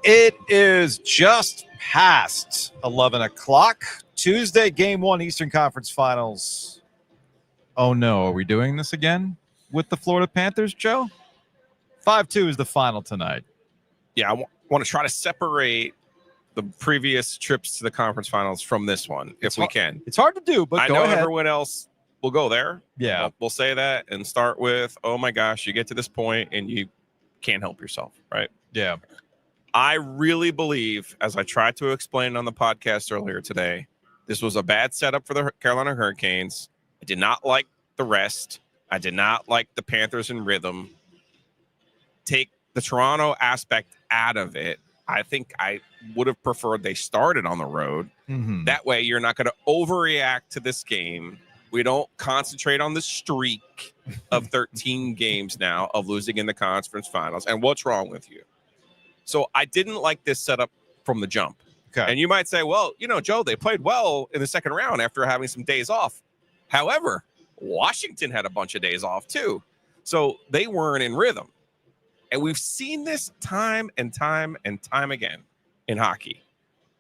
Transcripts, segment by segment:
It is just past 11 o'clock. Tuesday, Game 1, Eastern Conference Finals. Oh, no. Are we doing this again with the Florida Panthers, Joe? 5-2 is the final tonight. Yeah, I want to try to separate the previous trips to the conference finals from this one, if we can. It's hard to do, but I go know ahead. Everyone else will go there. Yeah. We'll say that and start with, oh, my gosh, you get to this point and you can't help yourself, right? Yeah. I really believe, as I tried to explain on the podcast earlier today, this was a bad setup for the Carolina Hurricanes. I did not like the rest. I did not like the Panthers in rhythm. Take the Toronto aspect out of it. I think I would have preferred they started on the road. Mm-hmm. That way you're not going to overreact to this game. We don't concentrate on the streak of 13 games now of losing in the conference finals. And what's wrong with you? So I didn't like this setup from the jump. Okay. And you might say, well, Joe, they played well in the second round after having some days off. However, Washington had a bunch of days off too. So they weren't in rhythm. And we've seen this time and time and time again in hockey.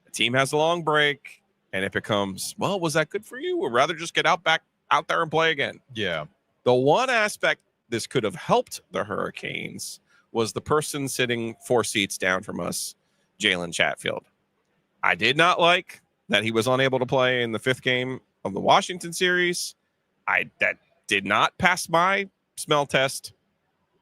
The team has a long break, and it becomes, well, was that good for you? Or rather just get out there and play again. Yeah. The one aspect this could have helped the Hurricanes was the person sitting 4 seats down from us, Jalen Chatfield. I did not like that he was unable to play in the 5th game of the Washington series. That did not pass my smell test.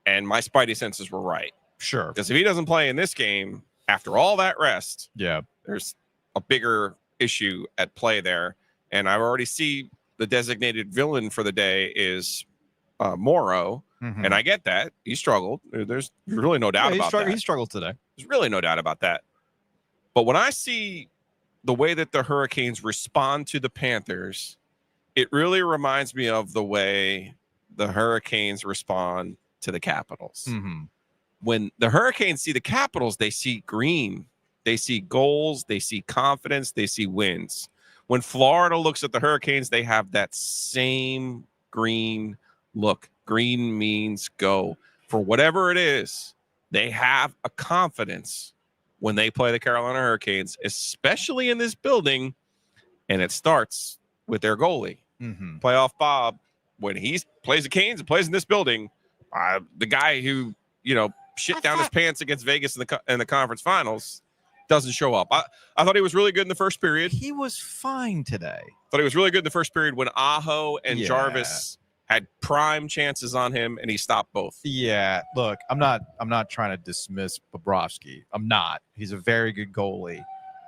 And my spidey senses were right. Sure. Because if he doesn't play in this game, after all that rest, there's a bigger issue at play there. And I already see the designated villain for the day is Morrow. Mm-hmm. And I get that. He struggled. There's really no doubt about that. He struggled today. There's really no doubt about that. But when I see the way that the Hurricanes respond to the Panthers, it really reminds me of the way the Hurricanes respond to the Capitals. Mm-hmm. When the Hurricanes see the Capitals, they see green, they see goals, they see confidence, they see wins. When Florida looks at the Hurricanes, they have that same green look. Green means go. For whatever it is, they have a confidence when they play the Carolina Hurricanes, especially in this building, and it starts with their goalie. Mm-hmm. Playoff Bob, when he plays the Canes and plays in this building, the guy who, shit down his pants against Vegas in the conference finals doesn't show up. I thought he was really good in the first period. He was fine today. Thought he was really good in the first period when Aho and Jarvis had prime chances on him, and he stopped both. Yeah, look, I'm not trying to dismiss Bobrovsky. I'm not. He's a very good goalie.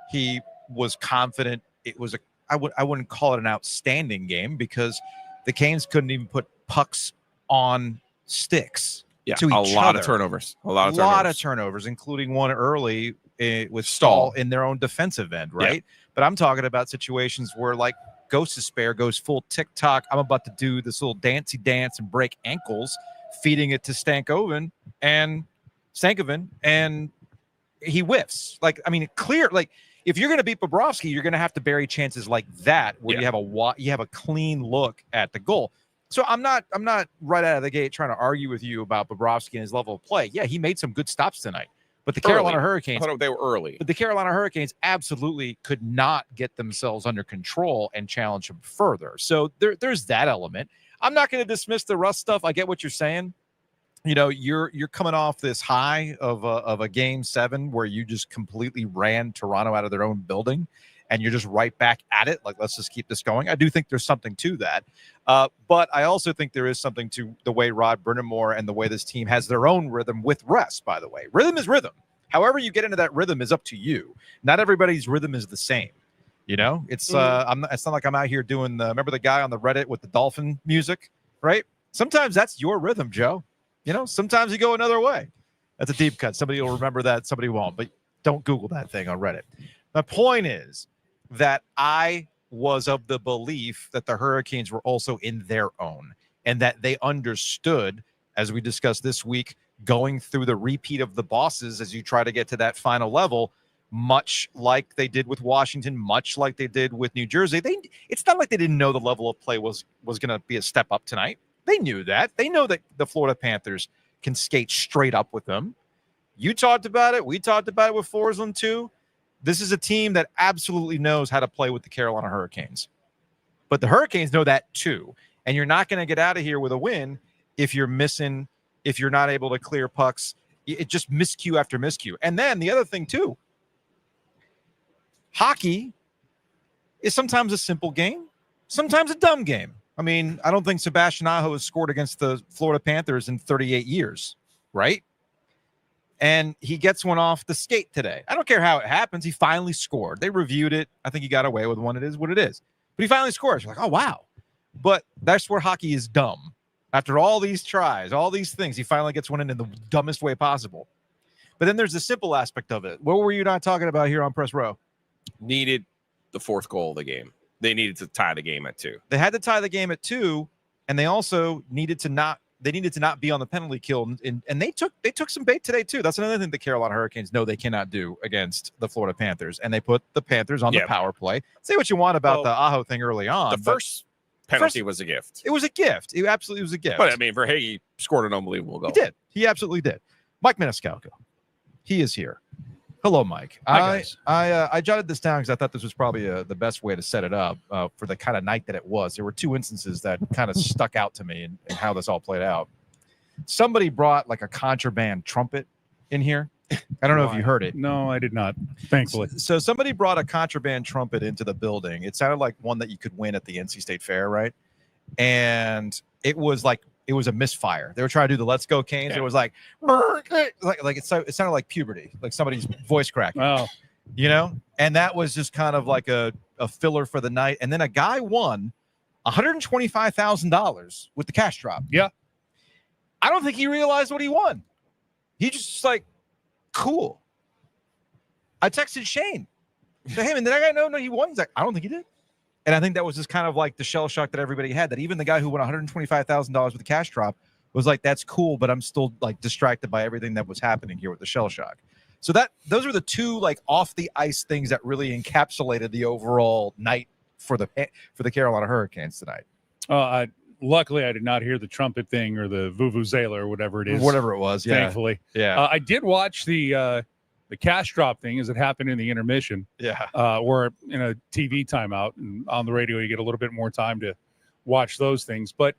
He was confident. It was I wouldn't call it an outstanding game because the Canes couldn't even put pucks on sticks. Yeah, to each a lot other. Of turnovers. A lot of turnovers, including one early with Stahl in their own defensive end, right? Yep. But I'm talking about situations where, like, Ghost of Spare goes full TikTok. I'm about to do this little dancey dance and break ankles, feeding it to Stankoven, and he whiffs. Like, I mean, clear. Like, if you're going to beat Bobrovsky, you're going to have to bury chances like that, where you have a clean look at the goal. So I'm not right out of the gate trying to argue with you about Bobrovsky and his level of play. Yeah, he made some good stops tonight. But the Carolina Hurricanes, I thought they were early. But the Carolina Hurricanes absolutely could not get themselves under control and challenge them further. So there's that element. I'm not going to dismiss the rust stuff. I get what you're saying. You're coming off this high of a game 7 where you just completely ran Toronto out of their own building, and you're just right back at it. Like, let's just keep this going. I do think there's something to that. But I also think there is something to the way Rod Brind'Amour and the way this team has their own rhythm with rest, by the way. Rhythm is rhythm. However you get into that rhythm is up to you. Not everybody's rhythm is the same. It's it's not like I'm out here doing remember the guy on the Reddit with the dolphin music, right? Sometimes that's your rhythm, Joe. Sometimes you go another way. That's a deep cut. Somebody will remember that. Somebody won't. But don't Google that thing on Reddit. My point is that I was of the belief that the Hurricanes were also in their own, and that they understood, as we discussed this week, going through the repeat of the bosses as you try to get to that final level, much like they did with Washington, much like they did with New Jersey. It's not like they didn't know the level of play was going to be a step up tonight. They knew that. They know that the Florida Panthers can skate straight up with them. You talked about it. We talked about it with Forsland too. This is a team that absolutely knows how to play with the Carolina Hurricanes. But the Hurricanes know that too. And you're not going to get out of here with a win if you're missing, if you're not able to clear pucks. It just miscue after miscue. And then the other thing too, hockey is sometimes a simple game, sometimes a dumb game. I mean, I don't think Sebastian Aho has scored against the Florida Panthers in 38 years, right? And he gets one off the skate today. I don't care how it happens. He finally scored. They reviewed it. I think he got away with one. It is what it is. But he finally scores. You're like, oh, wow. But that's where hockey is dumb. After all these tries, all these things, he finally gets one in the dumbest way possible. But then there's the simple aspect of it. What were you not talking about here on Press Row? Needed the fourth goal of the game. They needed to tie the game at 2. They had to tie the game at 2, and they also needed to not be on the penalty kill, and they took some bait today too. That's another thing the Carolina Hurricanes know they cannot do against the Florida Panthers, and they put the Panthers on the power play. Say what you want about the Aho thing early on. The first penalty was a gift. It was a gift. It absolutely was a gift. But I mean, Verhage scored an unbelievable goal. He did. He absolutely did. Mike Maniscalco. He is here. Hello, Mike. Hi, guys. I jotted this down because I thought this was probably the best way to set it up for the kind of night that it was. There were 2 instances that kind of stuck out to me and how this all played out. Somebody brought like a contraband trumpet in here. I don't know if you heard it. No, I did not, thankfully. So somebody brought a contraband trumpet into the building. It sounded like one that you could win at the NC State Fair, right? And it was a misfire. They were trying to do the Let's Go Canes. Yeah. It was like it sounded like puberty, like somebody's voice cracking. Oh, you know? And that was just kind of like a filler for the night. And then a guy won $125,000 with the cash drop. Yeah. I don't think he realized what he won. He just like, cool. I texted Shane. So, hey, man, did that guy know he won? He's like, I don't think he did. And I think that was just kind of like the shell shock that everybody had, that even the guy who won $125,000 with the cash drop was like, that's cool, but I'm still like distracted by everything that was happening here with the shell shock. So those are the 2 like off the ice things that really encapsulated the overall night for the Carolina Hurricanes tonight. Luckily, I did not hear the trumpet thing or the vuvuzela or whatever it is. Whatever it was, yeah. Thankfully. Yeah. I did watch the cash drop thing as it happened in the intermission. Yeah. Or in a TV timeout. And on the radio, you get a little bit more time to watch those things. But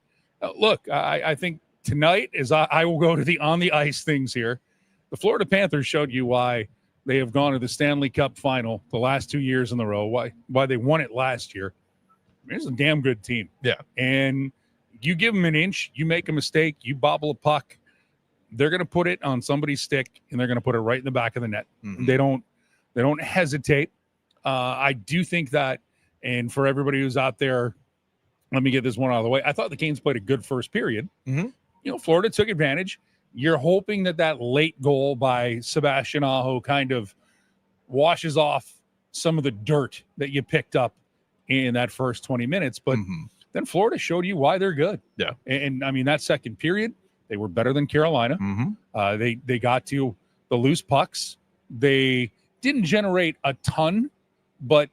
look, I think tonight, as I will go to the on the ice things here, the Florida Panthers showed you why they have gone to the Stanley Cup final the last 2 years in a row, why they won it last year. It's a damn good team. Yeah. And you give them an inch, you make a mistake, you bobble a puck, they're going to put it on somebody's stick and they're going to put it right in the back of the net. Mm-hmm. They don't hesitate. I do think that, and for everybody who's out there, let me get this one out of the way. I thought the Canes played a good first period. Mm-hmm. You know, Florida took advantage. You're hoping that late goal by Sebastian Aho kind of washes off some of the dirt that you picked up in that first 20 minutes. But then Florida showed you why they're good. Yeah. And I mean, that second period, they were better than Carolina. Mm-hmm. They got to the loose pucks. They didn't generate a ton, but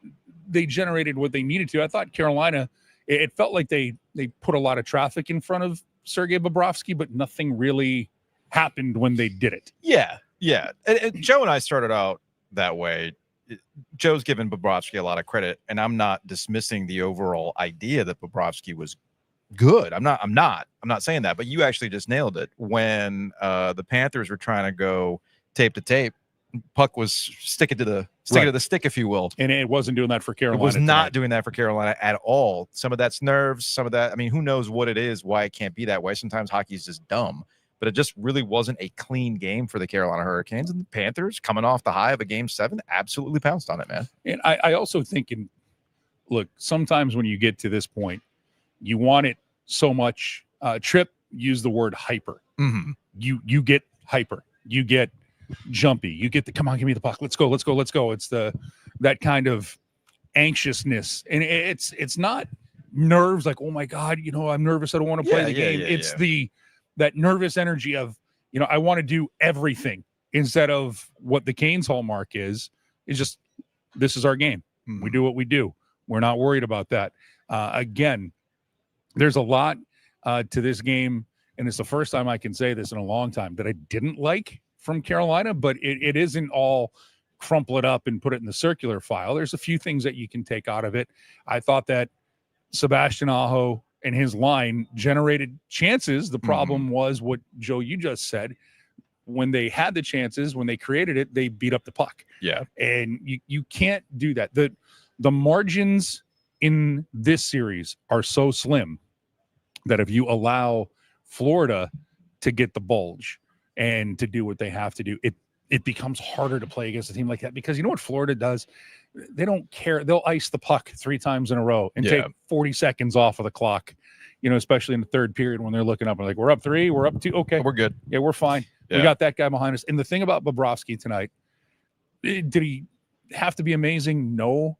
they generated what they needed to. I thought Carolina, it felt like they put a lot of traffic in front of Sergei Bobrovsky, but nothing really happened when they did it. Yeah. Yeah. And Joe and I started out that way. Joe's given Bobrovsky a lot of credit, and I'm not dismissing the overall idea that Bobrovsky was good. I'm not saying that, but you actually just nailed it. When the Panthers were trying to go tape to tape, puck was sticking to the stick, if you will. And it wasn't doing that for Carolina. It was not doing that for Carolina at all. Some of that's nerves, some of that, I mean, who knows what it is, why it can't be that way. Sometimes hockey is just dumb. But it just really wasn't a clean game for the Carolina Hurricanes. And the Panthers, coming off the high of a Game 7, absolutely pounced on it, man. And I also think, look, sometimes when you get to this point, you want it so much. Tripp used the word hyper. Mm-hmm. You get hyper. You get jumpy. You get the, come on, give me the puck. Let's go. It's that kind of anxiousness. And it's not nerves like, oh, my God, I'm nervous. I don't want to play the game. It's that nervous energy of, I want to do everything, instead of what the Canes hallmark is just, this is our game. Mm-hmm. We do what we do. We're not worried about that. Again, there's a lot to this game, and it's the first time I can say this in a long time, that I didn't like from Carolina, but it isn't all crumple it up and put it in the circular file. There's a few things that you can take out of it. I thought that Sebastian Aho and his line generated chances. The problem was what, Joe, you just said. When they had the chances, when they created it, they beat up the puck. Yeah. And you can't do that. The margins in this series are so slim that if you allow Florida to get the bulge and to do what they have to do, it becomes harder to play against a team like that, because you know what Florida does? They don't care. They'll ice the puck 3 times in a row and take 40 seconds off of the clock, especially in the third period when they're looking up and like, we're up 3, we're up 2. Okay, we're good. Yeah, we're fine. Yeah. We got that guy behind us. And the thing about Bobrovsky tonight, did he have to be amazing? No.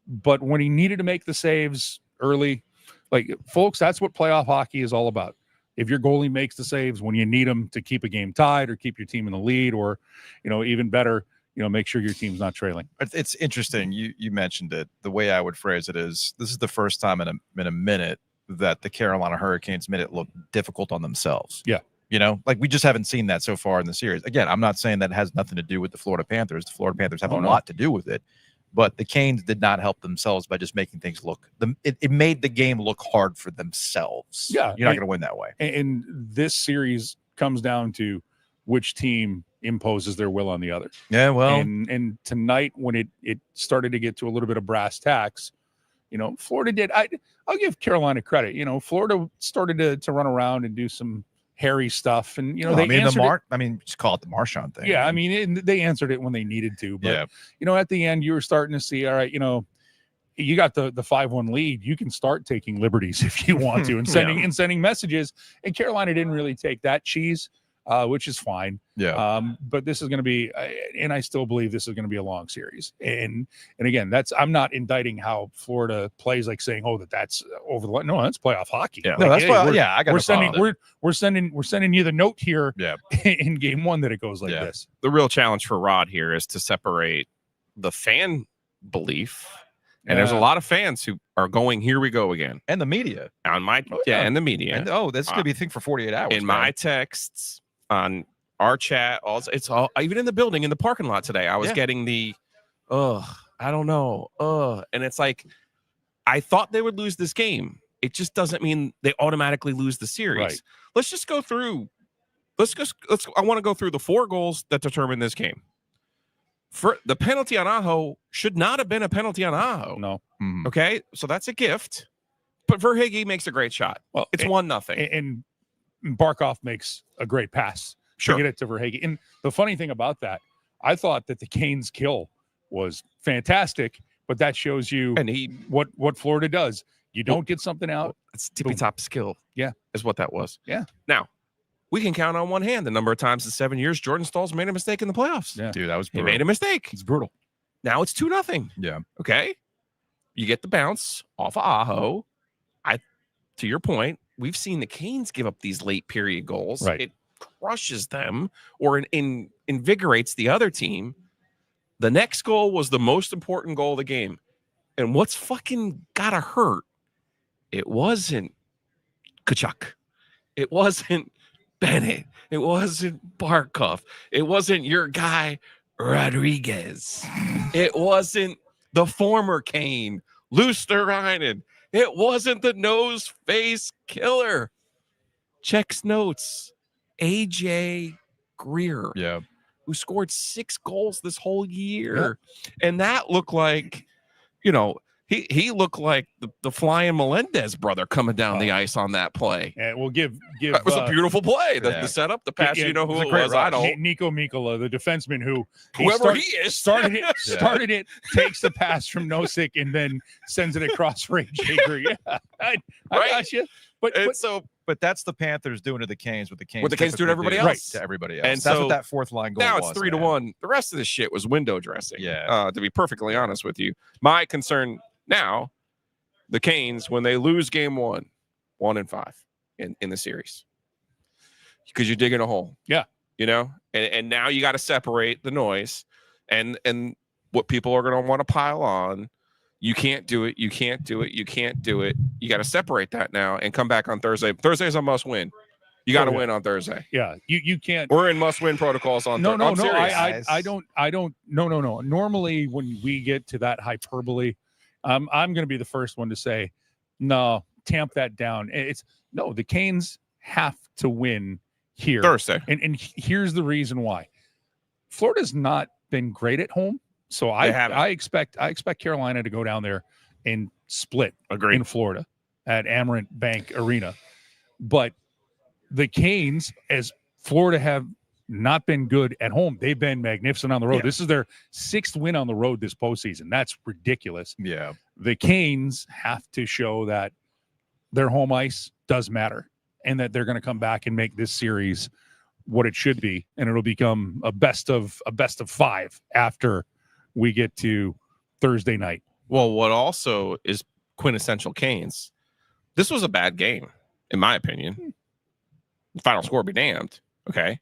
But when he needed to make the saves early, like, folks, that's what playoff hockey is all about. If your goalie makes the saves when you need them to keep a game tied or keep your team in the lead, or, even better, make sure your team's not trailing. It's interesting. You mentioned it. The way I would phrase it is, this is the first time in a minute that the Carolina Hurricanes made it look difficult on themselves. Yeah. Like, we just haven't seen that so far in the series. Again, I'm not saying that has nothing to do with the Florida Panthers. The Florida Panthers have a lot to do with it, but the Canes did not help themselves by just making things look. It made the game look hard for themselves. Yeah, you're not going to win that way. And this series comes down to which team imposes their will on the other. Yeah, well, and tonight when it started to get to a little bit of brass tacks, Florida did. I'll give Carolina credit. Florida started to run around and do some hairy stuff, and just call it the Marchand thing. Yeah, they answered it when they needed to, but at the end you were starting to see, all right, you got the 5-1 lead, you can start taking liberties if you want to, and sending messages, and Carolina didn't really take that cheese, which is fine. But this is going to be, and I still believe this is going to be a long series. And again, I'm not indicting how Florida plays, like saying, that's over the line. No, that's playoff hockey. Yeah, no, that's we're sending you the note here. In game 1 that it goes like this. The real challenge for Rod here is to separate the fan belief. And there's a lot of fans who are going, here we go again. And the media. And the media. And, that's going to be a thing for 48 hours. In my texts, on our chat, it's all, even in the building, in the parking lot today, I was getting the, I don't know. And it's like, I thought they would lose this game. It just doesn't mean they automatically lose the series. Right. Let's just go through. I want to go through the 4 goals that determined this game. For the penalty on Aho should not have been a penalty on Aho. No. Mm-hmm. Okay. So that's a gift, but Verhaeghe makes a great shot. Well, it's 1-0. And Barkov makes a great pass to get it to Verhaeghe. And the funny thing about that, I thought that the Canes kill was fantastic, but that shows you what Florida does. You don't get something out. It's tippy-top skill. Yeah. Is what that was. Yeah. Now, we can count on one hand the number of times in 7 years Jordan Staal's made a mistake in the playoffs. Yeah. Dude, that was brutal. He made a mistake. It's brutal. Now it's 2-0. Yeah. Okay. You get the bounce off of Aho. To your point, we've seen the Canes give up these late period goals. Right. It crushes them or invigorates the other team. The next goal was the most important goal of the game. And what's fucking gotta hurt? It wasn't Kachuk. It wasn't Bennett. It wasn't Barkov. It wasn't your guy, Rodriguez. It wasn't the former Kane, Luosterainen. It wasn't the nose face killer. Checks notes. AJ Greer. Yeah. Who scored 6 goals this whole year. Yeah. And that looked like, he looked like the flying Melendez brother coming down the ice on that play. And we'll give it was a beautiful play. The setup, the pass, who it was. I don't. Nico Mikkola, the defenseman whoever he started it, takes the pass from Nosek and then sends it across for AJ Greer. Yeah, I got you. But that's the Panthers doing to the Canes what the Canes do to everybody else. Right, to everybody else. And that's what that 4th line goal was. Now it's 3-1. The rest of this shit was window dressing. Yeah. To be perfectly honest with you, my concern now, the Canes, when they lose game 1-5 in the series, because you're digging a hole. Yeah. And now you got to separate the noise and what people are going to want to pile on. You can't do it. You can't do it. You can't do it. You got to separate that now and come back on Thursday. Thursday's a must win. You got to Oh, yeah. win on Thursday. Yeah, you can't. We're in must-win protocols on No, Thursday. no, no. I don't. No. Normally, when we get to that hyperbole, I'm going to be the first one to say, no, tamp that down. The Canes have to win here Thursday. and here's the reason why. Florida's not been great at home, so I expect Carolina to go down there and split in Florida at Amerant Bank Arena, but the Canes, as Florida have not been good at home, they've been magnificent on the road. Yeah. This is their 6th win on the road this postseason. That's ridiculous. Yeah. The Canes have to show that their home ice does matter and that they're going to come back and make this series what it should be, and it'll become a best of 5 after we get to Thursday night. Well, what also is quintessential Canes, this was a bad game, in my opinion. Final score be damned. Okay.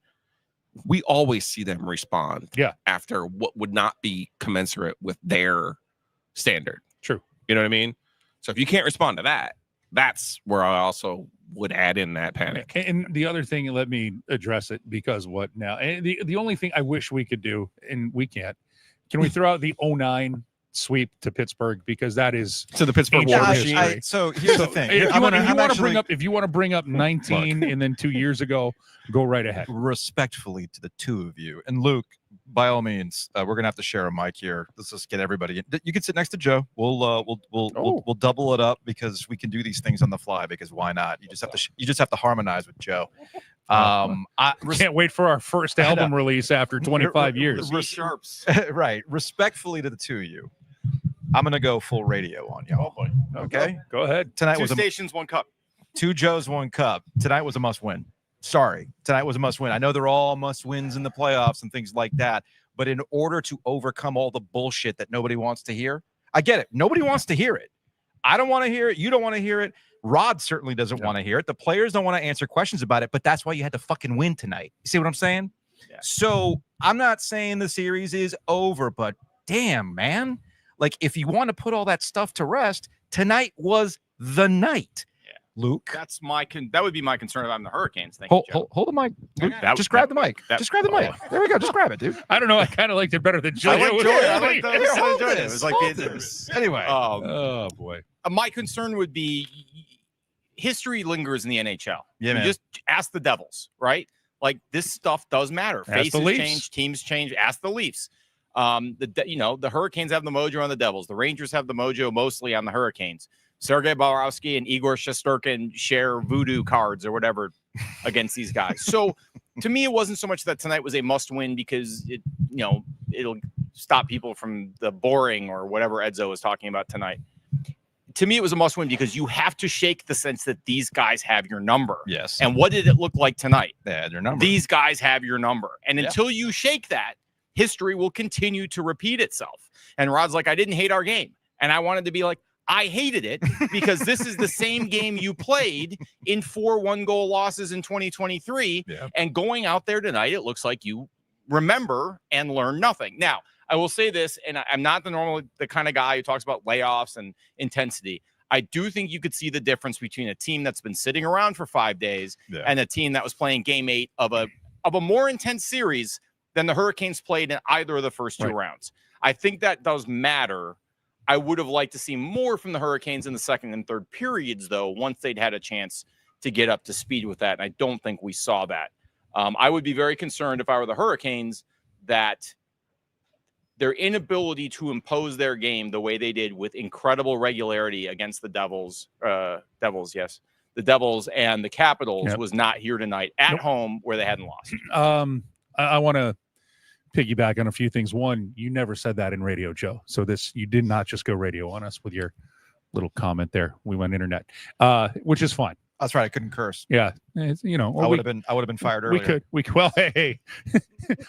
We always see them respond after what would not be commensurate with their standard. True. You know what I mean? So if you can't respond to that, that's where I also would add in that panic. And the other thing, let me address it, because what now? And the only thing I wish we could do, and we can't, can we throw out the 09 sweep to Pittsburgh, because that is to the Pittsburgh War Machine. So here's the thing. If you want to bring up 19 and then 2 years ago, go right ahead. Respectfully to the two of you, and Luke, by all means, we're gonna have to share a mic here. Let's just get everybody in. You can sit next to Joe. We'll double it up, because we can do these things on the fly. Because why not? You just have to harmonize with Joe. I can't wait for our first album release after 25 years. Sharps. Right. Respectfully to the two of you, I'm gonna go full radio on y'all. Oh boy. Okay, go ahead. Tonight two was stations, 1 cup. 2 Joes, 1 cup. Tonight was a must-win. Sorry, tonight was a must-win. I know they're all must-wins in the playoffs and things like that, but in order to overcome all the bullshit that nobody wants to hear, I get it. Nobody wants to hear it. I don't want to hear it. You don't want to hear it. Rod certainly doesn't want to hear it. The players don't want to answer questions about it, but that's why you had to fucking win tonight. You see what I'm saying? Yeah. So I'm not saying the series is over, but damn, man. Like, if you want to put all that stuff to rest, tonight was the night. Yeah. Luke. That would be my concern if I'm the Hurricanes. Hold the mic. Luke, just grab the mic. Just grab the mic. There we go. Just grab it, dude. I don't know. I kind of liked it better than Joe. I like it. It was like anyway. Oh boy. My concern would be history lingers in the NHL. Yeah, man. Just ask the Devils, right? Like, this stuff does matter. Faces change, teams change. Ask the Leafs. The Hurricanes have the mojo on the Devils. The Rangers have the mojo mostly on the Hurricanes. Sergei Bobrovsky and Igor Shesterkin share voodoo cards or whatever against these guys. So to me, it wasn't so much that tonight was a must win because it'll stop people from the boring or whatever Edzo was talking about tonight. To me, it was a must win because you have to shake the sense that these guys have your number. Yes. And what did it look like tonight? They had your number. These guys have your number. And until you shake that, history will continue to repeat itself. And Rod's like, I didn't hate our game. And I wanted to be like, I hated it, because this is the same game you played in 4 1-goal losses in 2023. Yeah. And going out there tonight, it looks like you remember and learn nothing. Now, I will say this, and I'm not the kind of guy who talks about layoffs and intensity. I do think you could see the difference between a team that's been sitting around for 5 days and a team that was playing game 8 of a more intense series than the Hurricanes played in either of the first 2 rounds. I think that does matter. I would have liked to see more from the Hurricanes in the second and third periods, though, once they'd had a chance to get up to speed with that. And I don't think we saw that. I would be very concerned if I were the Hurricanes that their inability to impose their game the way they did with incredible regularity against the Devils, the Devils and the Capitals was not here tonight at home where they hadn't lost. I want to piggyback on a few things. One, you never said that in radio, Joe. So you did not just go radio on us with your little comment there. We went internet, which is fine. That's right. I couldn't curse. Yeah, I would have been fired earlier. We could. Well, hey,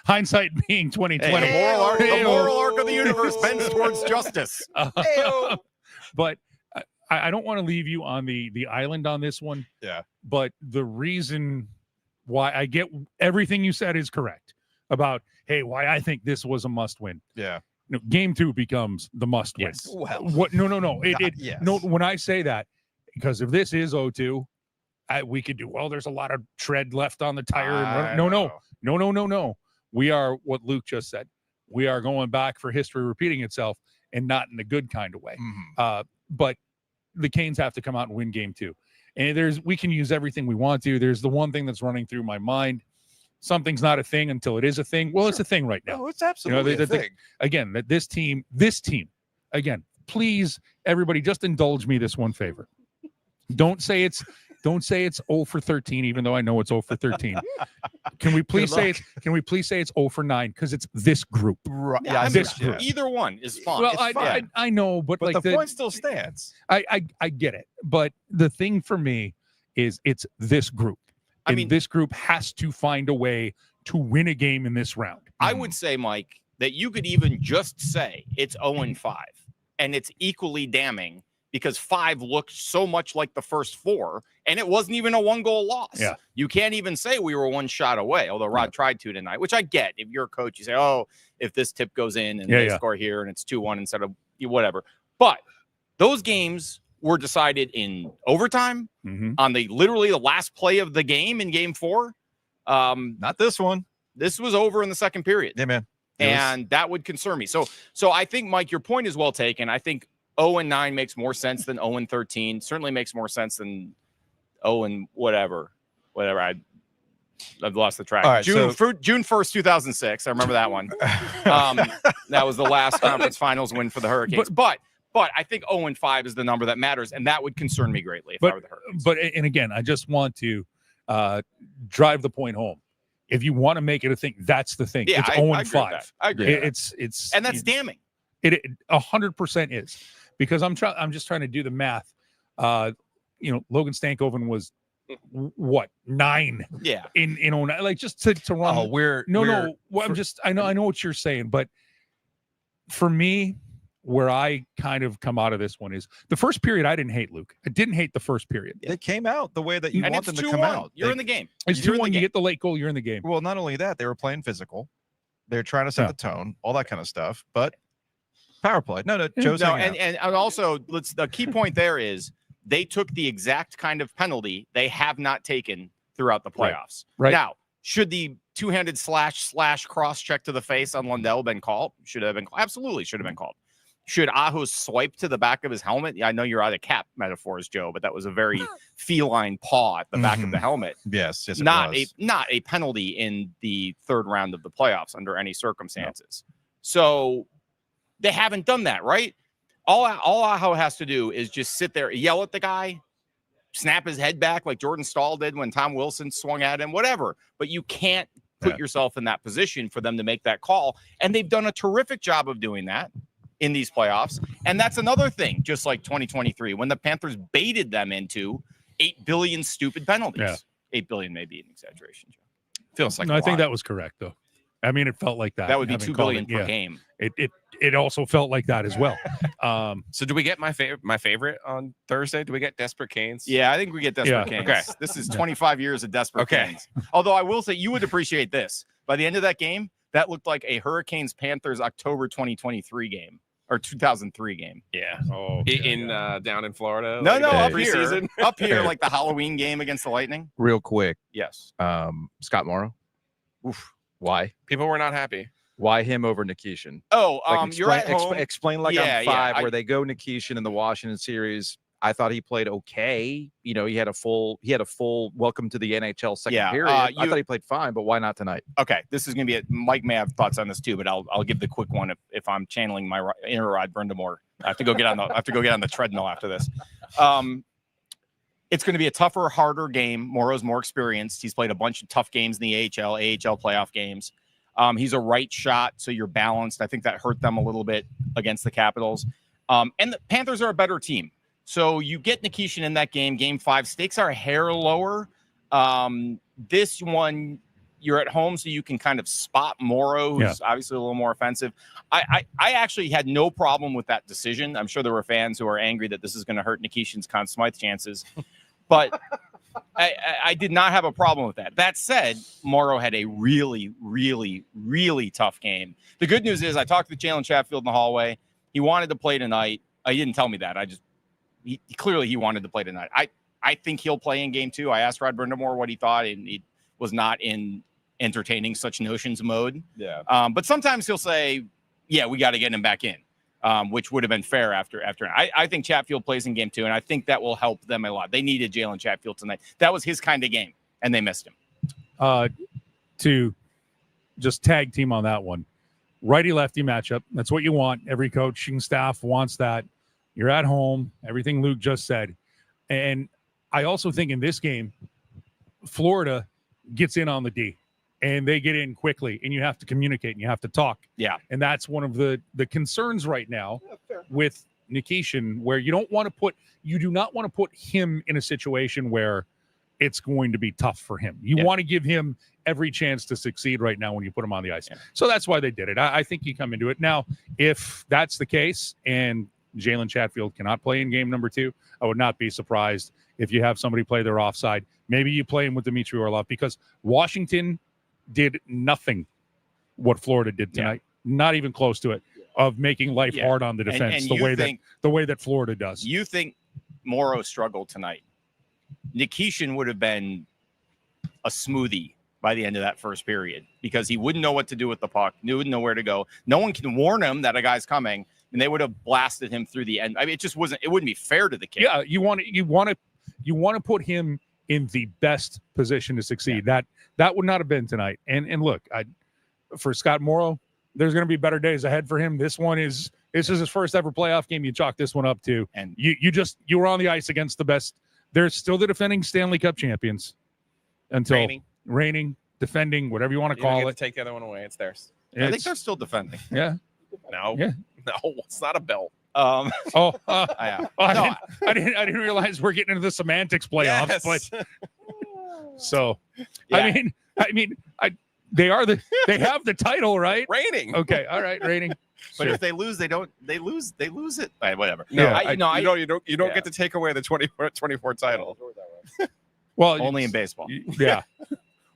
hindsight being 2020. The moral arc of the universe bends towards justice. But I don't want to leave you on the island on this one. Yeah. But the reason why I get everything you said is correct about, hey, why I think this was a must win. Yeah. No, game 2 becomes the must win. Yes. Well, what? No. yes. No. When I say that, because if this is 0-2, we could do, well, there's a lot of tread left on the tire. I No. know. We are what Luke just said. We are going back for history repeating itself, and not in the good kind of way. But the Canes have to come out and win game 2. And we can use everything we want to. There's the one thing that's running through my mind. Something's not a thing until it is a thing. Well, It's a thing right now. No, it's absolutely a thing. Again, that this team, again, please, everybody, just indulge me this one favor. Don't say it's 0 for 13, even though I know it's 0 for 13. Can we please say it's 0 for 9? Because it's this group. Right. Yeah, I mean, this group. either one is fine. Well, It's fine. I know, but like the point still stands. I get it. But the thing for me is it's this group. I And mean, this group has to find a way to win a game in this round. I would say, Mike, that you could even just say it's 0-5, and it's equally damning because 5 looked so much like the first 4, and it wasn't even a 1-goal loss. Yeah. You can't even say we were 1 shot away, although Rod tried to tonight, which I get. If you're a coach, you say, oh, if this tip goes in and they score here and it's 2-1 instead of whatever. But those games were decided in overtime on literally the last play of the game in game 4. Not this one. This was over in the second period. Yeah, man. And that would concern me. So I think, Mike, your point is well taken. I think 0-9 makes more sense than 0-13. Certainly makes more sense than 0 whatever. I've lost the track. All right, June 1st, 2006. I remember that one. That was the last conference finals win for the Hurricanes. But I think 0-5 is the number that matters, and that would concern me greatly if I were the Hurricanes. But again, I just want to drive the point home. If you want to make it a thing, that's the thing. Yeah, it's I 0-5. I agree. It's And that's damning. It 100% is, because I'm just trying to do the math. Logan Stankoven was what 9 in 09, like just to run. I know what you're saying, but for me, where I kind of come out of this one is the first period. I didn't hate, Luke. I didn't hate the first period. They came out the way that you want them to come out. You're in the game. It's 2-1. You get the late goal, you're in the game. Well, not only that, they were playing physical. They're trying to set the tone, all that kind of stuff. But power play. No, Joe's and also the key point there is they took the exact kind of penalty they have not taken throughout the playoffs. Right. Now, should the two-handed slash cross check to the face on Lundell been called? Should have been called. Absolutely should have been called. Should Aho's swipe to the back of his helmet? I know you're out of cap metaphors, Joe, but that was a very feline paw at the back of the helmet. Yes, not a penalty in the third round of the playoffs under any circumstances. No. So they haven't done that, right? All Aho has to do is just sit there, yell at the guy, snap his head back like Jordan Stahl did when Tom Wilson swung at him, whatever. But you can't put yourself in that position for them to make that call. And they've done a terrific job of doing that in these playoffs. And that's another thing, just like 2023, when the Panthers baited them into 8 billion stupid penalties. Yeah. 8 billion may be an exaggeration, Joe. Feels like I think that was correct, though. I mean, it felt like that. That would be 2 billion per game. It also felt like that as well. So do we get my favorite on Thursday? Do we get Desperate Canes? Yeah, I think we get Desperate Canes. Okay. This is 25 years of Desperate Canes. Although I will say you would appreciate this. By the end of that game, that looked like a Hurricanes Panthers October 2023 game or 2003 game. Yeah. Oh, down in Florida. No, up preseason? here. Up here, like the Halloween game against the Lightning. Real quick. Yes. Scott Morrow. Oof. Why? People were not happy. Why him over Nikishin? Oh, you're at home. Explain like on 5 where they go Nikishin in the Washington series. I thought he played okay. He had a full welcome to the NHL second period. I thought he played fine, but why not tonight? Okay, this is going to be Mike may have thoughts on this too, but I'll give the quick one if I'm channeling my inner Rod Brindamore. I have to go get on the treadmill after this. It's going to be a tougher, harder game. Morrow's more experienced. He's played a bunch of tough games in the AHL playoff games. He's a right shot, so you're balanced. I think that hurt them a little bit against the Capitals. And the Panthers are a better team. So you get Nikishin in that game, game 5. Stakes are a hair lower. This one, you're at home, so you can kind of spot Morrow, who's obviously a little more offensive. I actually had no problem with that decision. I'm sure there were fans who are angry that this is going to hurt Nikishin's Conn Smythe chances. But I did not have a problem with that. That said, Morrow had a really, really, really tough game. The good news is I talked to Jalen Chatfield in the hallway. He wanted to play tonight. He didn't tell me that. He clearly wanted to play tonight. I I think he'll play in game 2. I asked Rod Brindamore what he thought, and he was not in entertaining such notions mode. Yeah. But sometimes he'll say, yeah, we got to get him back in, which would have been fair after. I think Chatfield plays in game 2, and I think that will help them a lot. They needed Jalen Chatfield tonight. That was his kind of game, and they missed him. To just tag team on that one. Righty-lefty matchup. That's what you want. Every coaching staff wants that. You're at home. Everything Luke just said. And I also think in this game, Florida gets in on the D. And they get in quickly, and you have to communicate, and you have to talk. Yeah. And that's one of the concerns right now with Nikishin, where you do not want to put him in a situation where it's going to be tough for him. You want to give him every chance to succeed right now when you put him on the ice. Yeah. So that's why they did it. I think you come into it. Now, if that's the case and Jalen Chatfield cannot play in game number 2, I would not be surprised if you have somebody play their offside. Maybe you play him with Dmitry Orlov, because Washington did nothing what Florida did tonight. Not even close to it, of making life hard on the defense and the way that Florida does. You think Morrow struggled tonight? Nikishin would have been a smoothie by the end of that first period, because he wouldn't know what to do with the puck, wouldn't know where to go. No one can warn him that a guy's coming, and they would have blasted him through the end. I mean, it wouldn't be fair to the kid. Yeah, you want to put him in the best position to succeed. Yeah. That would not have been tonight. And look, for Scott Morrow, there's going to be better days ahead for him. This is his first ever playoff game. You chalk this one up to, and you were on the ice against the best. They're still the defending Stanley Cup champions until reigning, defending, whatever you want to call it. Take the other one away. It's theirs. I think they're still defending. Yeah. No, it's not a belt. I I didn't realize we're getting into the semantics playoffs, but so Yeah. I mean, they have the title, right? Reigning. Okay, all right, reigning. But Sure. if they lose it. Whatever. Yeah, You don't get to take away the 24 title. Well, Only in baseball. Yeah.